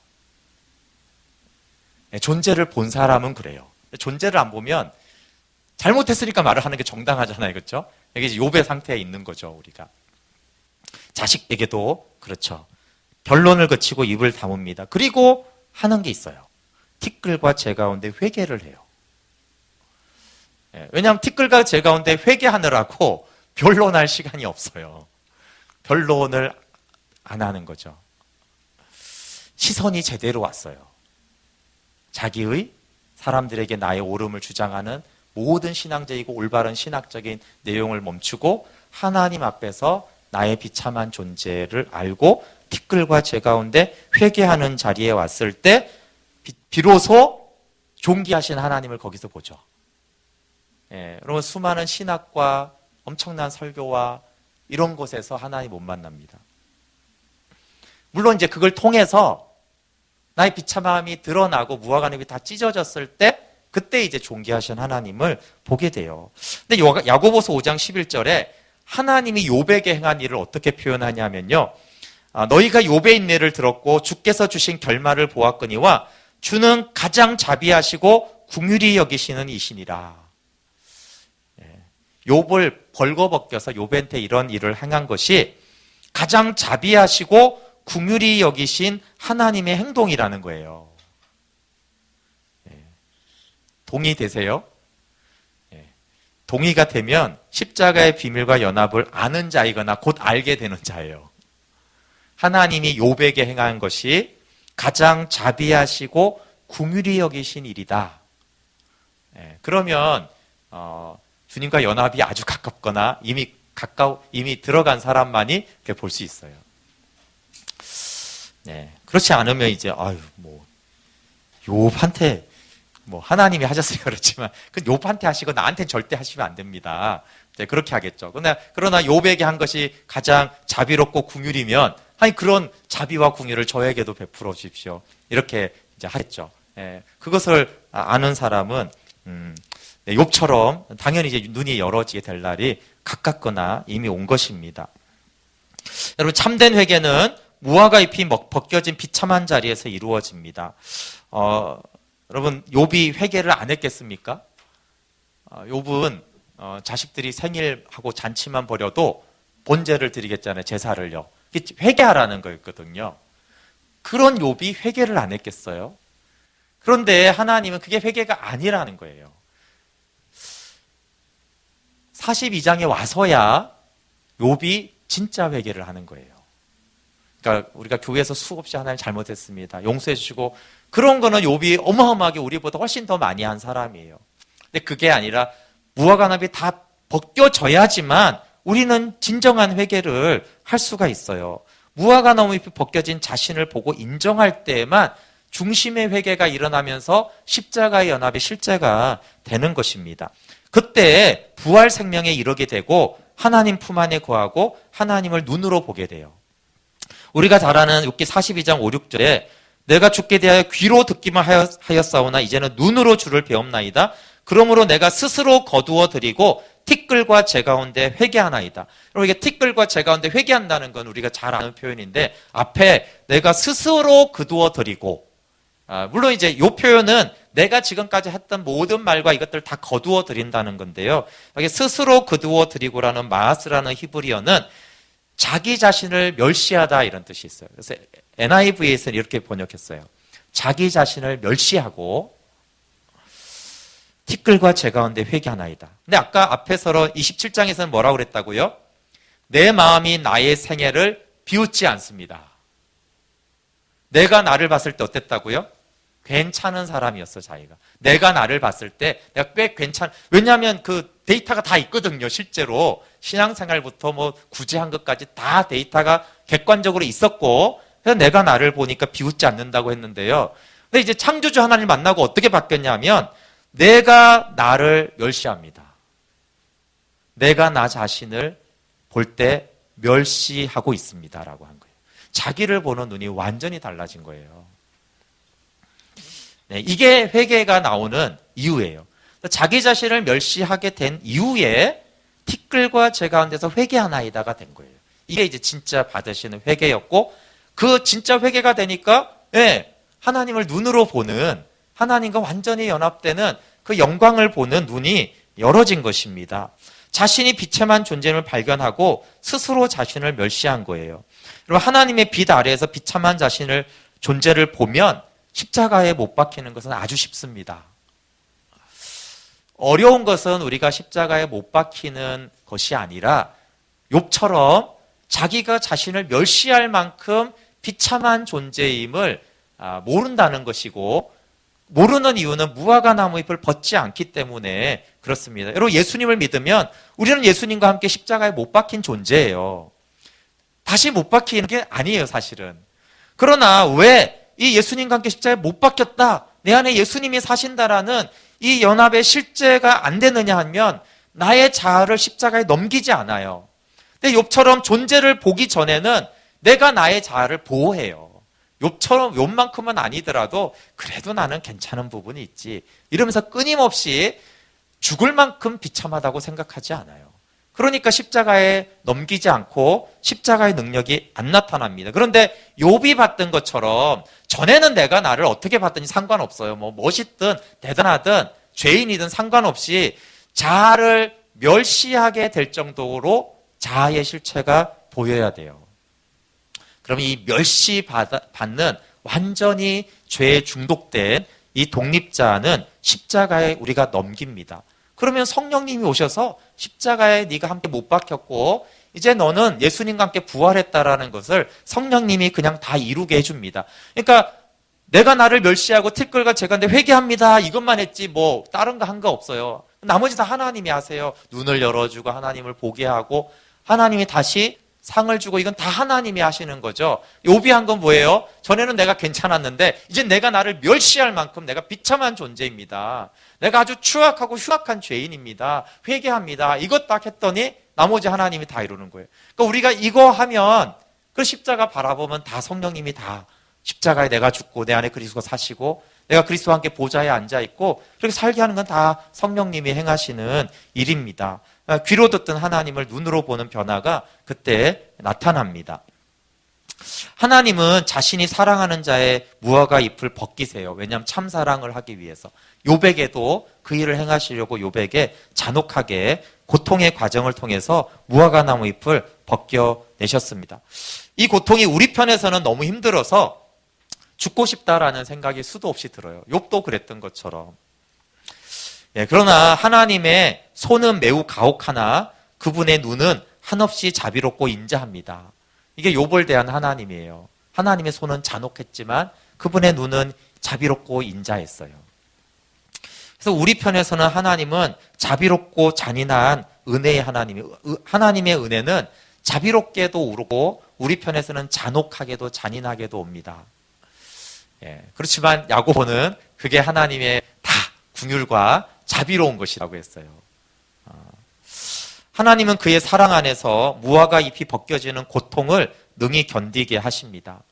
존재를 본 사람은 그래요. 존재를 안 보면 잘못했으니까 말을 하는 게 정당하잖아요. 그렇죠? 이게 욥의 상태에 있는 거죠, 우리가. 자식에게도 그렇죠. 변론을 거치고 입을 다뭅니다. 그리고 하는 게 있어요. 티끌과 재 가운데 회개를 해요. 왜냐하면 티끌과 재 가운데 회개하느라고 변론할 시간이 없어요. 변론을 안 하는 거죠. 시선이 제대로 왔어요. 자기의 사람들에게 나의 옳음을 주장하는 모든 신앙적이고 올바른 신학적인 내용을 멈추고 하나님 앞에서 나의 비참한 존재를 알고 티끌과 재 가운데 회개하는 자리에 왔을 때 비로소 존귀하신 하나님을 거기서 보죠. 여러분 수많은 신학과 엄청난 설교와 이런 곳에서 하나님 못 만납니다. 물론 이제 그걸 통해서 나의 비참함이 드러나고 무화과잎이 다 찢어졌을 때 그때 이제 존귀하신 하나님을 보게 돼요. 근데 야고보서 5장 11절에 하나님이 욥에게 행한 일을 어떻게 표현하냐면요. 너희가 욥의 인내를 들었고 주께서 주신 결말을 보았거니와 주는 가장 자비하시고 긍휼히 여기시는 이시니라. 욥을 벌거벗겨서 욥한테 이런 일을 행한 것이 가장 자비하시고 긍휼히 여기신 하나님의 행동이라는 거예요. 동의되세요? 동의가 되면 십자가의 비밀과 연합을 아는 자이거나 곧 알게 되는 자예요. 하나님이 욥에게 행한 것이 가장 자비하시고 긍휼히 여기신 일이다. 그러면 주님과 연합이 아주 가깝거나 이미 들어간 사람만이 볼 수 있어요. 그렇지 않으면 이제 욥한테 하나님이 하셨으니까 그렇지만 그 욥한테 하시고 나한테는 절대 하시면 안 됩니다. 그렇게 하겠죠. 그러나 욥에게 한 것이 가장 자비롭고 긍휼이면 그런 자비와 긍휼을 저에게도 베풀어 주십시오. 이렇게 이제 하겠죠. 그것을 아는 사람은 욥처럼 당연히 이제 눈이 열어지게 될 날이 가깝거나 이미 온 것입니다. 여러분 참된 회개는 무화과 잎이 벗겨진 비참한 자리에서 이루어집니다. 여러분 욥이 회개를 안 했겠습니까? 욥은 자식들이 생일하고 잔치만 벌여도 번제를 드리겠잖아요. 제사를요. 회개하라는 거였거든요. 그런 욥이 회개를 안 했겠어요? 그런데 하나님은 그게 회개가 아니라는 거예요. 42장에 와서야 욥이 진짜 회개를 하는 거예요. 그러니까 우리가 교회에서 수없이 하나님 잘못했습니다. 용서해 주시고 그런 거는 욥이 어마어마하게 우리보다 훨씬 더 많이 한 사람이에요. 근데 그게 아니라 무화과나비 다 벗겨져야지만 우리는 진정한 회개를 할 수가 있어요. 무화과나무 잎이 벗겨진 자신을 보고 인정할 때에만 중심의 회개가 일어나면서 십자가의 연합이 실제가 되는 것입니다. 그때 부활 생명에 이르게 되고 하나님 품 안에 거하고 하나님을 눈으로 보게 돼요. 우리가 잘 아는 욥기 42장 5, 6절에 내가 주께 대하여 귀로 듣기만 하였사오나 이제는 눈으로 주를 배움나이다. 그러므로 내가 스스로 거두어 드리고 티끌과 재 가운데 회개하나이다. 여러분 이게 티끌과 재 가운데 회개한다는 건 우리가 잘 아는 표현인데 앞에 내가 스스로 거두어 드리고 물론 이제 이 표현은 내가 지금까지 했던 모든 말과 이것들 다 거두어 드린다는 건데요. 여기 스스로 거두어 드리고라는 마하스라는 히브리어는 자기 자신을 멸시하다 이런 뜻이 있어요. 그래서 NIV에서는 이렇게 번역했어요. 자기 자신을 멸시하고 티끌과 재 가운데 회개하나이다. 근데 아까 앞에서 27장에서는 뭐라고 그랬다고요? 내 마음이 나의 생애를 비웃지 않습니다. 내가 나를 봤을 때 어땠다고요? 괜찮은 사람이었어, 자기가. 내가 나를 봤을 때 내가 꽤 왜냐하면 그 데이터가 다 있거든요, 실제로. 신앙생활부터 뭐 구제한 것까지 다 데이터가 객관적으로 있었고, 그래서 내가 나를 보니까 비웃지 않는다고 했는데요. 근데 이제 창조주 하나님을 만나고 어떻게 바뀌었냐면, 내가 나를 멸시합니다. 내가 나 자신을 볼 때 멸시하고 있습니다라고 한 거예요. 자기를 보는 눈이 완전히 달라진 거예요. 네, 이게 회개가 나오는 이유예요. 자기 자신을 멸시하게 된 이후에 티끌과 제 가운데서 회개하나이다가 된 거예요. 이게 이제 진짜 받으시는 회개였고, 그 진짜 회개가 되니까 하나님을 눈으로 보는, 하나님과 완전히 연합되는 그 영광을 보는 눈이 열어진 것입니다. 자신이 비참한 존재를 발견하고 스스로 자신을 멸시한 거예요. 여러분, 하나님의 빛 아래에서 비참한 존재를 보면 십자가에 못 박히는 것은 아주 쉽습니다. 어려운 것은 우리가 십자가에 못 박히는 것이 아니라 욥처럼 자기가 자신을 멸시할 만큼 비참한 존재임을 모른다는 것이고, 모르는 이유는 무화과 나무 잎을 벗지 않기 때문에 그렇습니다. 여러분, 예수님을 믿으면 우리는 예수님과 함께 십자가에 못 박힌 존재예요. 다시 못 박히는 게 아니에요, 사실은. 그러나 왜 이 예수님과 함께 십자가에 못 박혔다, 내 안에 예수님이 사신다라는 이 연합의 실제가 안 되느냐 하면, 나의 자아를 십자가에 넘기지 않아요. 근데 욥처럼 존재를 보기 전에는 내가 나의 자아를 보호해요. 욥만큼은 아니더라도 그래도 나는 괜찮은 부분이 있지, 이러면서 끊임없이 죽을 만큼 비참하다고 생각하지 않아요. 그러니까 십자가에 넘기지 않고 십자가의 능력이 안 나타납니다. 그런데 욥이 봤던 것처럼 전에는 내가 나를 어떻게 봤든지 상관없어요. 뭐 멋있든 대단하든 죄인이든 상관없이 자아를 멸시하게 될 정도로 자아의 실체가 보여야 돼요. 그럼 이 멸시받는 완전히 죄에 중독된 이 독립자는 십자가에 우리가 넘깁니다. 그러면 성령님이 오셔서 십자가에 네가 함께 못 박혔고 이제 너는 예수님과 함께 부활했다라는 것을 성령님이 그냥 다 이루게 해줍니다. 그러니까 내가 나를 멸시하고 티끌과 재간데 회개합니다, 이것만 했지 뭐 다른 거 한 거 없어요. 나머지 다 하나님이 하세요. 눈을 열어주고 하나님을 보게 하고 하나님이 다시 상을 주고, 이건 다 하나님이 하시는 거죠. 욥이 한 건 뭐예요? 전에는 내가 괜찮았는데 이제 내가 나를 멸시할 만큼 내가 비참한 존재입니다. 내가 아주 추악하고 흉악한 죄인입니다. 회개합니다. 이것 딱 했더니 나머지 하나님이 다 이루는 거예요. 그러니까 우리가 이거 하면 그 십자가 바라보면 다 성령님이 다 십자가에 내가 죽고 내 안에 그리스도가 사시고 내가 그리스도와 함께 보좌에 앉아있고 그렇게 살게 하는 건 다 성령님이 행하시는 일입니다. 귀로 듣던 하나님을 눈으로 보는 변화가 그때 나타납니다. 하나님은 자신이 사랑하는 자의 무화과 잎을 벗기세요. 왜냐하면 참 사랑을 하기 위해서. 욥에게도 그 일을 행하시려고 욥에게 잔혹하게 고통의 과정을 통해서 무화과 나무 잎을 벗겨내셨습니다. 이 고통이 우리 편에서는 너무 힘들어서 죽고 싶다라는 생각이 수도 없이 들어요. 욥도 그랬던 것처럼. 그러나 하나님의 손은 매우 가혹하나 그분의 눈은 한없이 자비롭고 인자합니다. 이게 욥을 대한 하나님이에요. 하나님의 손은 잔혹했지만 그분의 눈은 자비롭고 인자했어요. 그래서 우리 편에서는 하나님은 자비롭고 잔인한 은혜의 하나님의 은혜는 자비롭게도 오르고 우리 편에서는 잔혹하게도 잔인하게도 옵니다. 그렇지만 야고보는 그게 하나님의 다 긍휼과 자비로운 것이라고 했어요. 하나님은 그의 사랑 안에서 무화과 잎이 벗겨지는 고통을 능히 견디게 하십니다.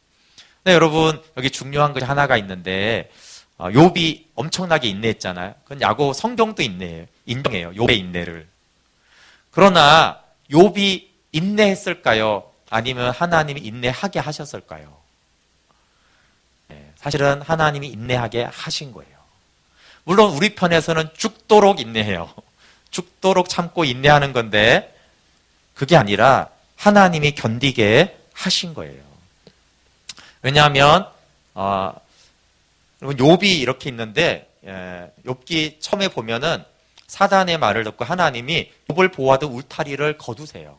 네, 여러분, 여기 중요한 것이 하나가 있는데 욥이 엄청나게 인내했잖아요. 그건 성경도 인정해요. 욥의 인내를. 그러나 욥이 인내했을까요? 아니면 하나님이 인내하게 하셨을까요? 사실은 하나님이 인내하게 하신 거예요. 물론 우리 편에서는 죽도록 인내해요. 죽도록 참고 인내하는 건데 그게 아니라 하나님이 견디게 하신 거예요. 왜냐하면 욥이 이렇게 있는데 욥기 처음에 보면은 사단의 말을 듣고 하나님이 욥을 보호하던 울타리를 거두세요.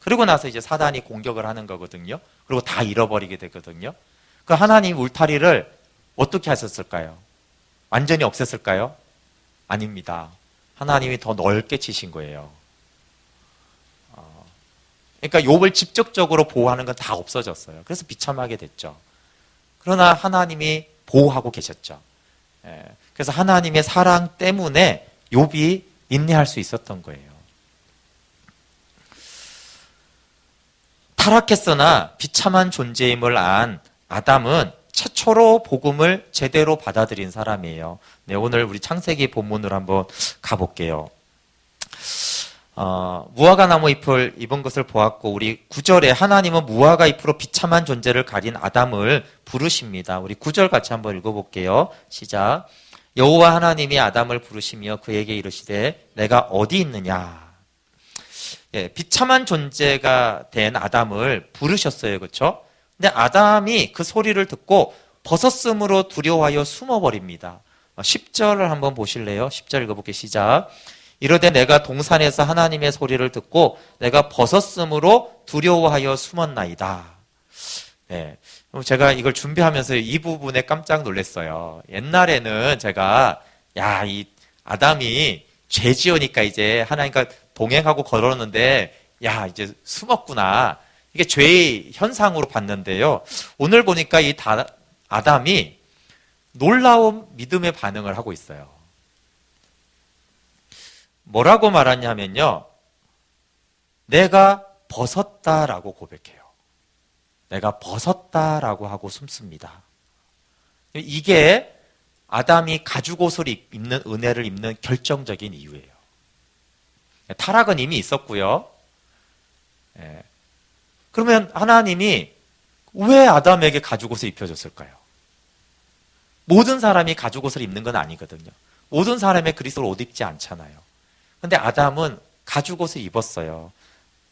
그리고 나서 이제 사단이 공격을 하는 거거든요. 그리고 다 잃어버리게 되거든요. 그 하나님 울타리를 어떻게 하셨을까요? 완전히 없앴을까요? 아닙니다. 하나님이 더 넓게 치신 거예요. 그러니까 욥을 직접적으로 보호하는 건 다 없어졌어요. 그래서 비참하게 됐죠. 그러나 하나님이 보호하고 계셨죠. 그래서 하나님의 사랑 때문에 욥이 인내할 수 있었던 거예요. 타락했으나 비참한 존재임을 안 아담은 최초로 복음을 제대로 받아들인 사람이에요. 네, 오늘 우리 창세기 본문으로 한번 가볼게요. 무화과 나무 잎을 입은 것을 보았고, 우리 9절에 하나님은 무화과 잎으로 비참한 존재를 가린 아담을 부르십니다. 우리 9절 같이 한번 읽어볼게요. 시작. 여호와 하나님이 아담을 부르시며 그에게 이르시되 내가 어디 있느냐. 예, 비참한 존재가 된 아담을 부르셨어요. 그렇죠? 근데 아담이 그 소리를 듣고 벗었음으로 두려워하여 숨어버립니다. 10절을 한번 보실래요? 10절 읽어볼게요. 시작. 이르되 내가 동산에서 하나님의 소리를 듣고 내가 벗었음으로 두려워하여 숨었나이다. 네. 제가 이걸 준비하면서 이 부분에 깜짝 놀랐어요. 옛날에는 제가 이 아담이 죄 지으니까 이제 하나님과 동행하고 걸었는데 이제 숨었구나. 이게 죄의 현상으로 봤는데요. 오늘 보니까 이 아담이 놀라운 믿음의 반응을 하고 있어요. 뭐라고 말하냐면요. 내가 벗었다라고 고백해요. 내가 벗었다라고 하고 숨습니다. 이게 아담이 가죽옷을 입는 은혜를 입는 결정적인 이유예요. 타락은 이미 있었고요. 그러면 하나님이 왜 아담에게 가죽옷을 입혀줬을까요? 모든 사람이 가죽옷을 입는 건 아니거든요. 모든 사람의 그리스도를 옷 입지 않잖아요. 근데 아담은 가죽옷을 입었어요.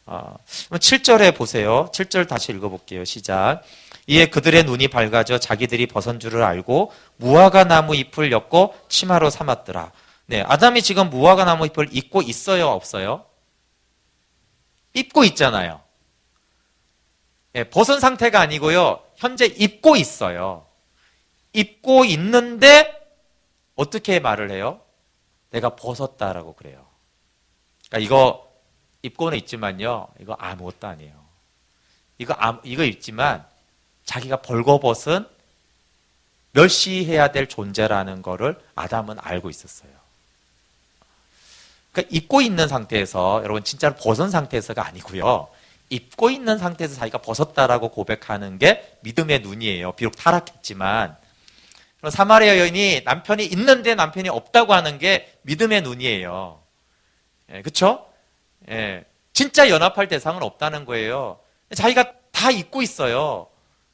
7절에 보세요. 7절 다시 읽어볼게요. 시작. 이에 그들의 눈이 밝아져 자기들이 벗은 줄을 알고 무화과 나무 잎을 엮고 치마로 삼았더라. 네, 아담이 지금 무화과 나무 잎을 입고 있어요, 없어요? 입고 있잖아요. 네, 벗은 상태가 아니고요. 현재 입고 있어요. 입고 있는데 어떻게 말을 해요? 내가 벗었다라고 그래요. 그러니까 이거 입고는 있지만요. 이거 아무것도 아니에요. 이거 입지만 자기가 벌거벗은 멸시해야 될 존재라는 거를 아담은 알고 있었어요. 그러니까 입고 있는 상태에서, 여러분 진짜로 벗은 상태에서가 아니고요. 입고 있는 상태에서 자기가 벗었다라고 고백하는 게 믿음의 눈이에요. 비록 타락했지만. 사마리아 여인이 남편이 있는데 남편이 없다고 하는 게 믿음의 눈이에요. 그렇죠? 진짜 연합할 대상은 없다는 거예요. 자기가 다 입고 있어요.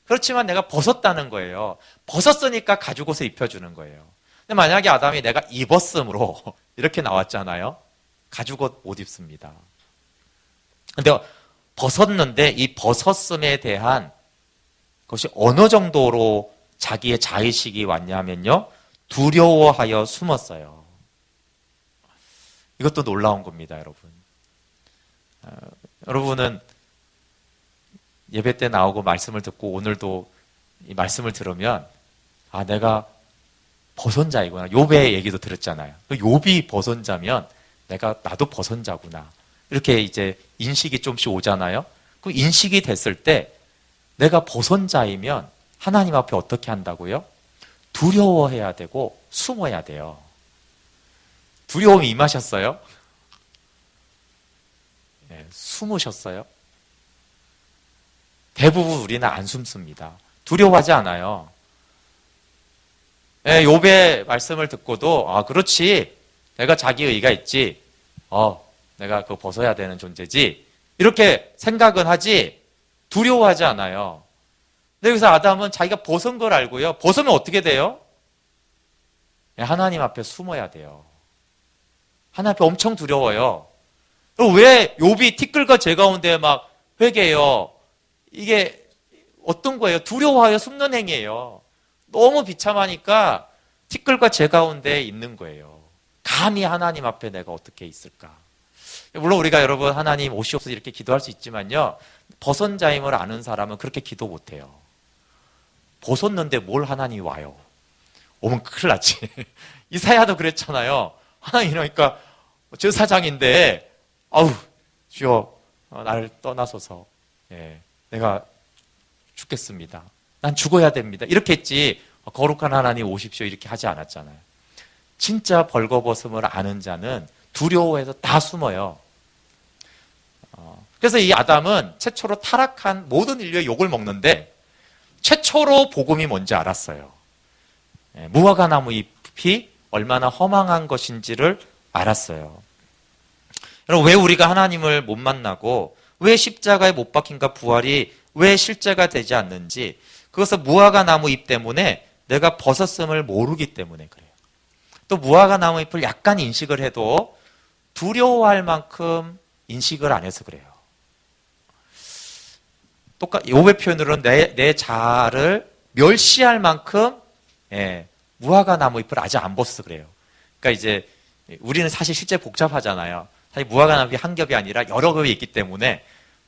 그렇지만 내가 벗었다는 거예요. 벗었으니까 가죽옷을 입혀주는 거예요. 근데 만약에 아담이 내가 입었으므로 이렇게 나왔잖아요. 가죽옷 못 입습니다. 근데 벗었는데 이 벗었음에 대한 것이 어느 정도로 자기의 자의식이 왔냐면요. 두려워하여 숨었어요. 이것도 놀라운 겁니다, 여러분. 여러분은 예배 때 나오고 말씀을 듣고 오늘도 이 말씀을 들으면 내가 벗은자이구나. 욥의 얘기도 들었잖아요. 욥이 벗은자면 나도 벗은자구나. 이렇게 이제 인식이 좀씩 오잖아요. 그 인식이 됐을 때 내가 벗은자이면 하나님 앞에 어떻게 한다고요? 두려워해야 되고 숨어야 돼요. 두려움이 임하셨어요? 숨으셨어요? 대부분 우리는 안 숨습니다. 두려워하지 않아요. 욥의 말씀을 듣고도 그렇지, 내가 자기 의가 있지, 내가 그거 벗어야 되는 존재지, 이렇게 생각은 하지 두려워하지 않아요. 근데 여기서 아담은 자기가 벗은 걸 알고요. 벗으면 어떻게 돼요? 하나님 앞에 숨어야 돼요. 하나님 앞에 엄청 두려워요. 왜 욥이 티끌과 재 가운데 막 회개해요? 이게 어떤 거예요? 두려워하여 숨는 행위예요. 너무 비참하니까 티끌과 재 가운데 있는 거예요. 감히 하나님 앞에 내가 어떻게 있을까? 물론 우리가 여러분 하나님 오시옵소서 이렇게 기도할 수 있지만요. 벗은 자임을 아는 사람은 그렇게 기도 못해요. 벗었는데 뭘 하나님이 와요? 오면 큰일 났지. 이사야도 그랬잖아요. 하나님 이러니까 저 사장인데 아우 주여 나를 떠나소서. 예, 내가 죽겠습니다. 난 죽어야 됩니다. 이렇게 했지 거룩한 하나님 오십시오 이렇게 하지 않았잖아요. 진짜 벌거벗음을 아는 자는 두려워해서 다 숨어요. 그래서 이 아담은 최초로 타락한 모든 인류의 욕을 먹는데 최초로 복음이 뭔지 알았어요. 예, 무화과 나무 잎이 얼마나 허망한 것인지를 알았어요. 여러분, 왜 우리가 하나님을 못 만나고 왜 십자가에 못 박힌가 부활이 왜 실제가 되지 않는지, 그것은 무화과 나무 잎 때문에 내가 벗었음을 모르기 때문에 그래요. 또 무화과 나무 잎을 약간 인식을 해도 두려워할 만큼 인식을 안 해서 그래요. 욥의 표현으로는 내 자아를 멸시할 만큼 무화과 나무 잎을 아직 안 벗어서 그래요. 그러니까 이제 우리는 사실 실제 복잡하잖아요. 사실 무화과 나무 잎이 한 겹이 아니라 여러 겹이 있기 때문에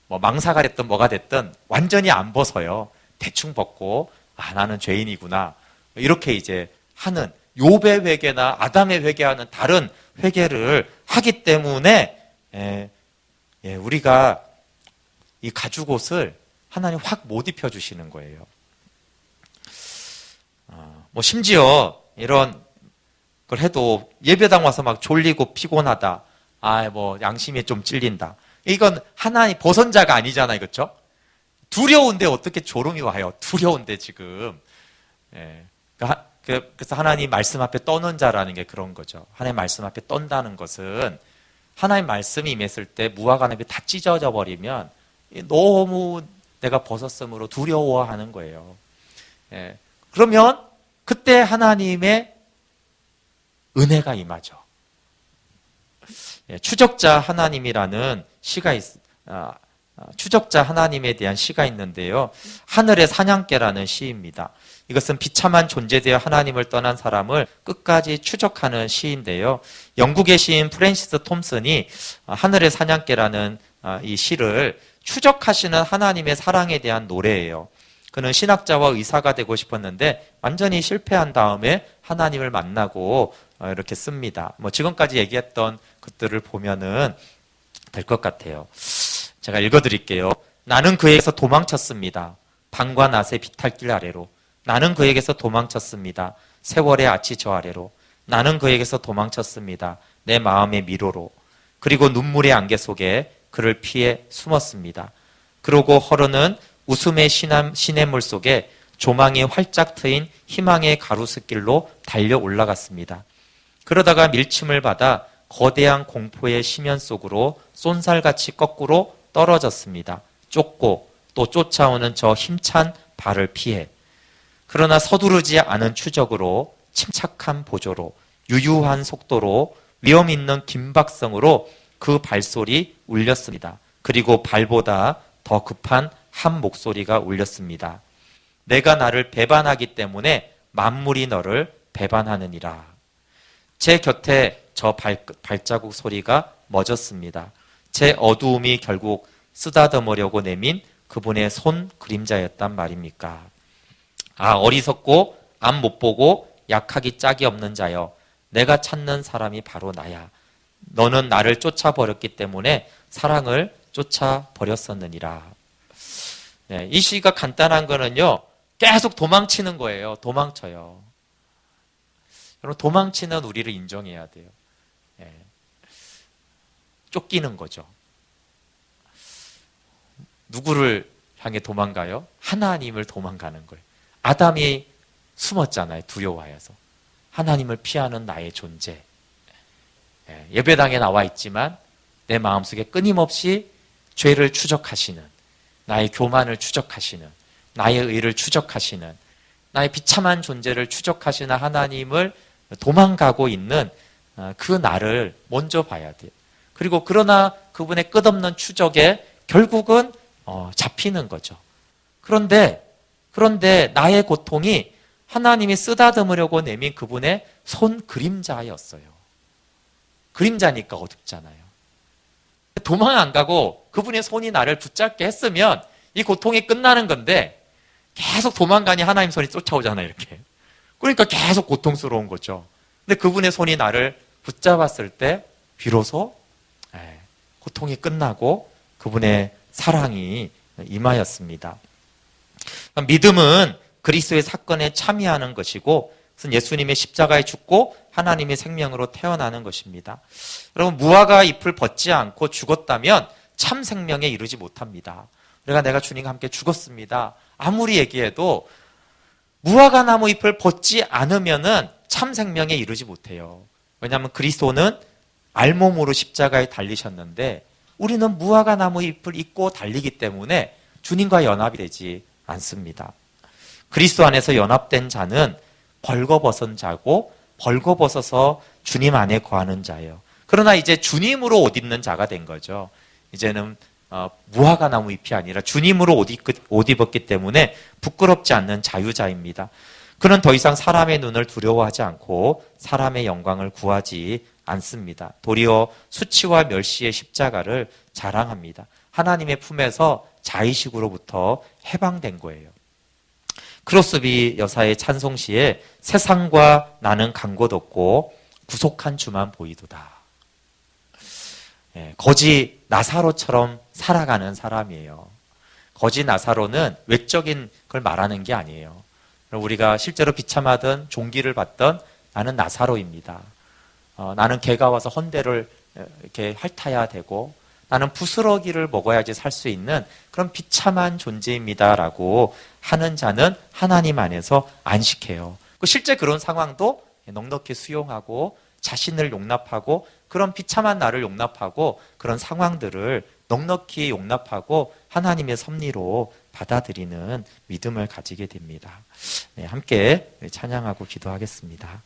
뭐 망사가 됐든 뭐가 됐든 완전히 안 벗어요. 대충 벗고 나는 죄인이구나 이렇게 이제 하는, 욥의 회개나 아담의 회개와는 다른 회개를 하기 때문에 우리가 이 가죽옷을 하나님 확 못 입혀주시는 거예요. 뭐 심지어 이런 걸 해도 예배당 와서 막 졸리고 피곤하다, 뭐 양심에 좀 찔린다, 이건 하나님 보선자가 아니잖아요, 그렇죠? 두려운데 어떻게 졸음이 와요? 두려운데 지금. 그래서 하나님 말씀 앞에 떠는 자라는 게 그런 거죠. 하나님 말씀 앞에 떤다는 것은 하나님 말씀이 임했을 때 무화과 나무이 다 찢어져 버리면 너무 내가 벗었으므로 두려워하는 거예요. 그러면 그때 하나님의 은혜가 임하죠. 추적자 하나님이라는 시가 추적자 하나님에 대한 시가 있는데요. 하늘의 사냥개라는 시입니다. 이것은 비참한 존재되어 하나님을 떠난 사람을 끝까지 추적하는 시인데요. 영국의 시인 프랜시스 톰슨이 하늘의 사냥개라는 이 시를 추적하시는 하나님의 사랑에 대한 노래예요. 그는 신학자와 의사가 되고 싶었는데 완전히 실패한 다음에 하나님을 만나고 이렇게 씁니다. 뭐 지금까지 얘기했던 것들을 보면은 될 것 같아요. 제가 읽어드릴게요. 나는 그에게서 도망쳤습니다. 밤과 낮의 비탈길 아래로. 나는 그에게서 도망쳤습니다. 세월의 아치 저 아래로. 나는 그에게서 도망쳤습니다. 내 마음의 미로로. 그리고 눈물의 안개 속에 그를 피해 숨었습니다. 그러고 허르는 웃음의 시냇물 속에 조망이 활짝 트인 희망의 가로수길로 달려 올라갔습니다. 그러다가 밀침을 받아 거대한 공포의 심연 속으로 쏜살같이 거꾸로 떨어졌습니다. 쫓고 또 쫓아오는 저 힘찬 발을 피해. 그러나 서두르지 않은 추적으로, 침착한 보조로, 유유한 속도로, 위험 있는 긴박성으로 그 발소리 울렸습니다. 그리고 발보다 더 급한 한 목소리가 울렸습니다. 내가 나를 배반하기 때문에 만물이 너를 배반하느니라. 제 곁에 저 발자국 소리가 멎었습니다. 제 어두움이 결국 쓰다듬으려고 내민 그분의 손 그림자였단 말입니까? 어리석고 앞 못 보고 약하기 짝이 없는 자여, 내가 찾는 사람이 바로 나야. 너는 나를 쫓아버렸기 때문에 사랑을 쫓아버렸었느니라. 이 시가 간단한 거는요, 계속 도망치는 거예요. 도망쳐요. 여러분, 도망치는 우리를 인정해야 돼요. 쫓기는 거죠. 누구를 향해 도망가요? 하나님을 도망가는 거예요. 아담이 숨었잖아요. 두려워해서. 하나님을 피하는 나의 존재. 예배당에 나와 있지만 내 마음속에 끊임없이 죄를 추적하시는, 나의 교만을 추적하시는, 나의 의를 추적하시는, 나의 비참한 존재를 추적하시는 하나님을 도망가고 있는 그 나를 먼저 봐야 돼요. 그리고 그러나 그분의 끝없는 추적에 결국은 잡히는 거죠. 그런데 나의 고통이 하나님이 쓰다듬으려고 내민 그분의 손 그림자였어요. 그림자니까 어둡잖아요. 도망 안 가고 그분의 손이 나를 붙잡게 했으면 이 고통이 끝나는 건데 계속 도망가니 하나님 손이 쫓아오잖아요, 이렇게. 그러니까 계속 고통스러운 거죠. 근데 그분의 손이 나를 붙잡았을 때 비로소 고통이 끝나고 그분의 사랑이 임하였습니다. 믿음은 그리스도의 사건에 참여하는 것이고, 그것은 예수님의 십자가에 죽고 하나님의 생명으로 태어나는 것입니다. 여러분, 무화과 잎을 벗지 않고 죽었다면 참 생명에 이르지 못합니다. 우리가 내가 주님과 함께 죽었습니다, 아무리 얘기해도 무화과 나무 잎을 벗지 않으면은 참 생명에 이르지 못해요. 왜냐하면 그리스도는 알몸으로 십자가에 달리셨는데 우리는 무화과 나무 잎을 입고 달리기 때문에 주님과 연합이 되지 않습니다. 그리스도 안에서 연합된 자는 벌거벗은 자고 벌거벗어서 주님 안에 거하는 자예요. 그러나 이제 주님으로 옷 입는 자가 된 거죠. 이제는 무화과 나무 잎이 아니라 주님으로 옷 입었기 때문에 부끄럽지 않는 자유자입니다. 그는 더 이상 사람의 눈을 두려워하지 않고 사람의 영광을 구하지 않습니다. 도리어 수치와 멸시의 십자가를 자랑합니다. 하나님의 품에서 자의식으로부터 해방된 거예요. 크로스비 여사의 찬송시에 세상과 나는 간 곳 없고 구속한 주만 보이도다. 거지 나사로처럼 살아가는 사람이에요. 거지 나사로는 외적인 걸 말하는 게 아니에요. 우리가 실제로 비참하던 종기를 받던 나는 나사로입니다. 나는 개가 와서 헌대를 이렇게 핥아야 되고 나는 부스러기를 먹어야지 살 수 있는 그런 비참한 존재입니다라고 하는 자는 하나님 안에서 안식해요. 실제 그런 상황도 넉넉히 수용하고 자신을 용납하고 그런 비참한 나를 용납하고 그런 상황들을 넉넉히 용납하고 하나님의 섭리로 받아들이는 믿음을 가지게 됩니다. 함께 찬양하고 기도하겠습니다.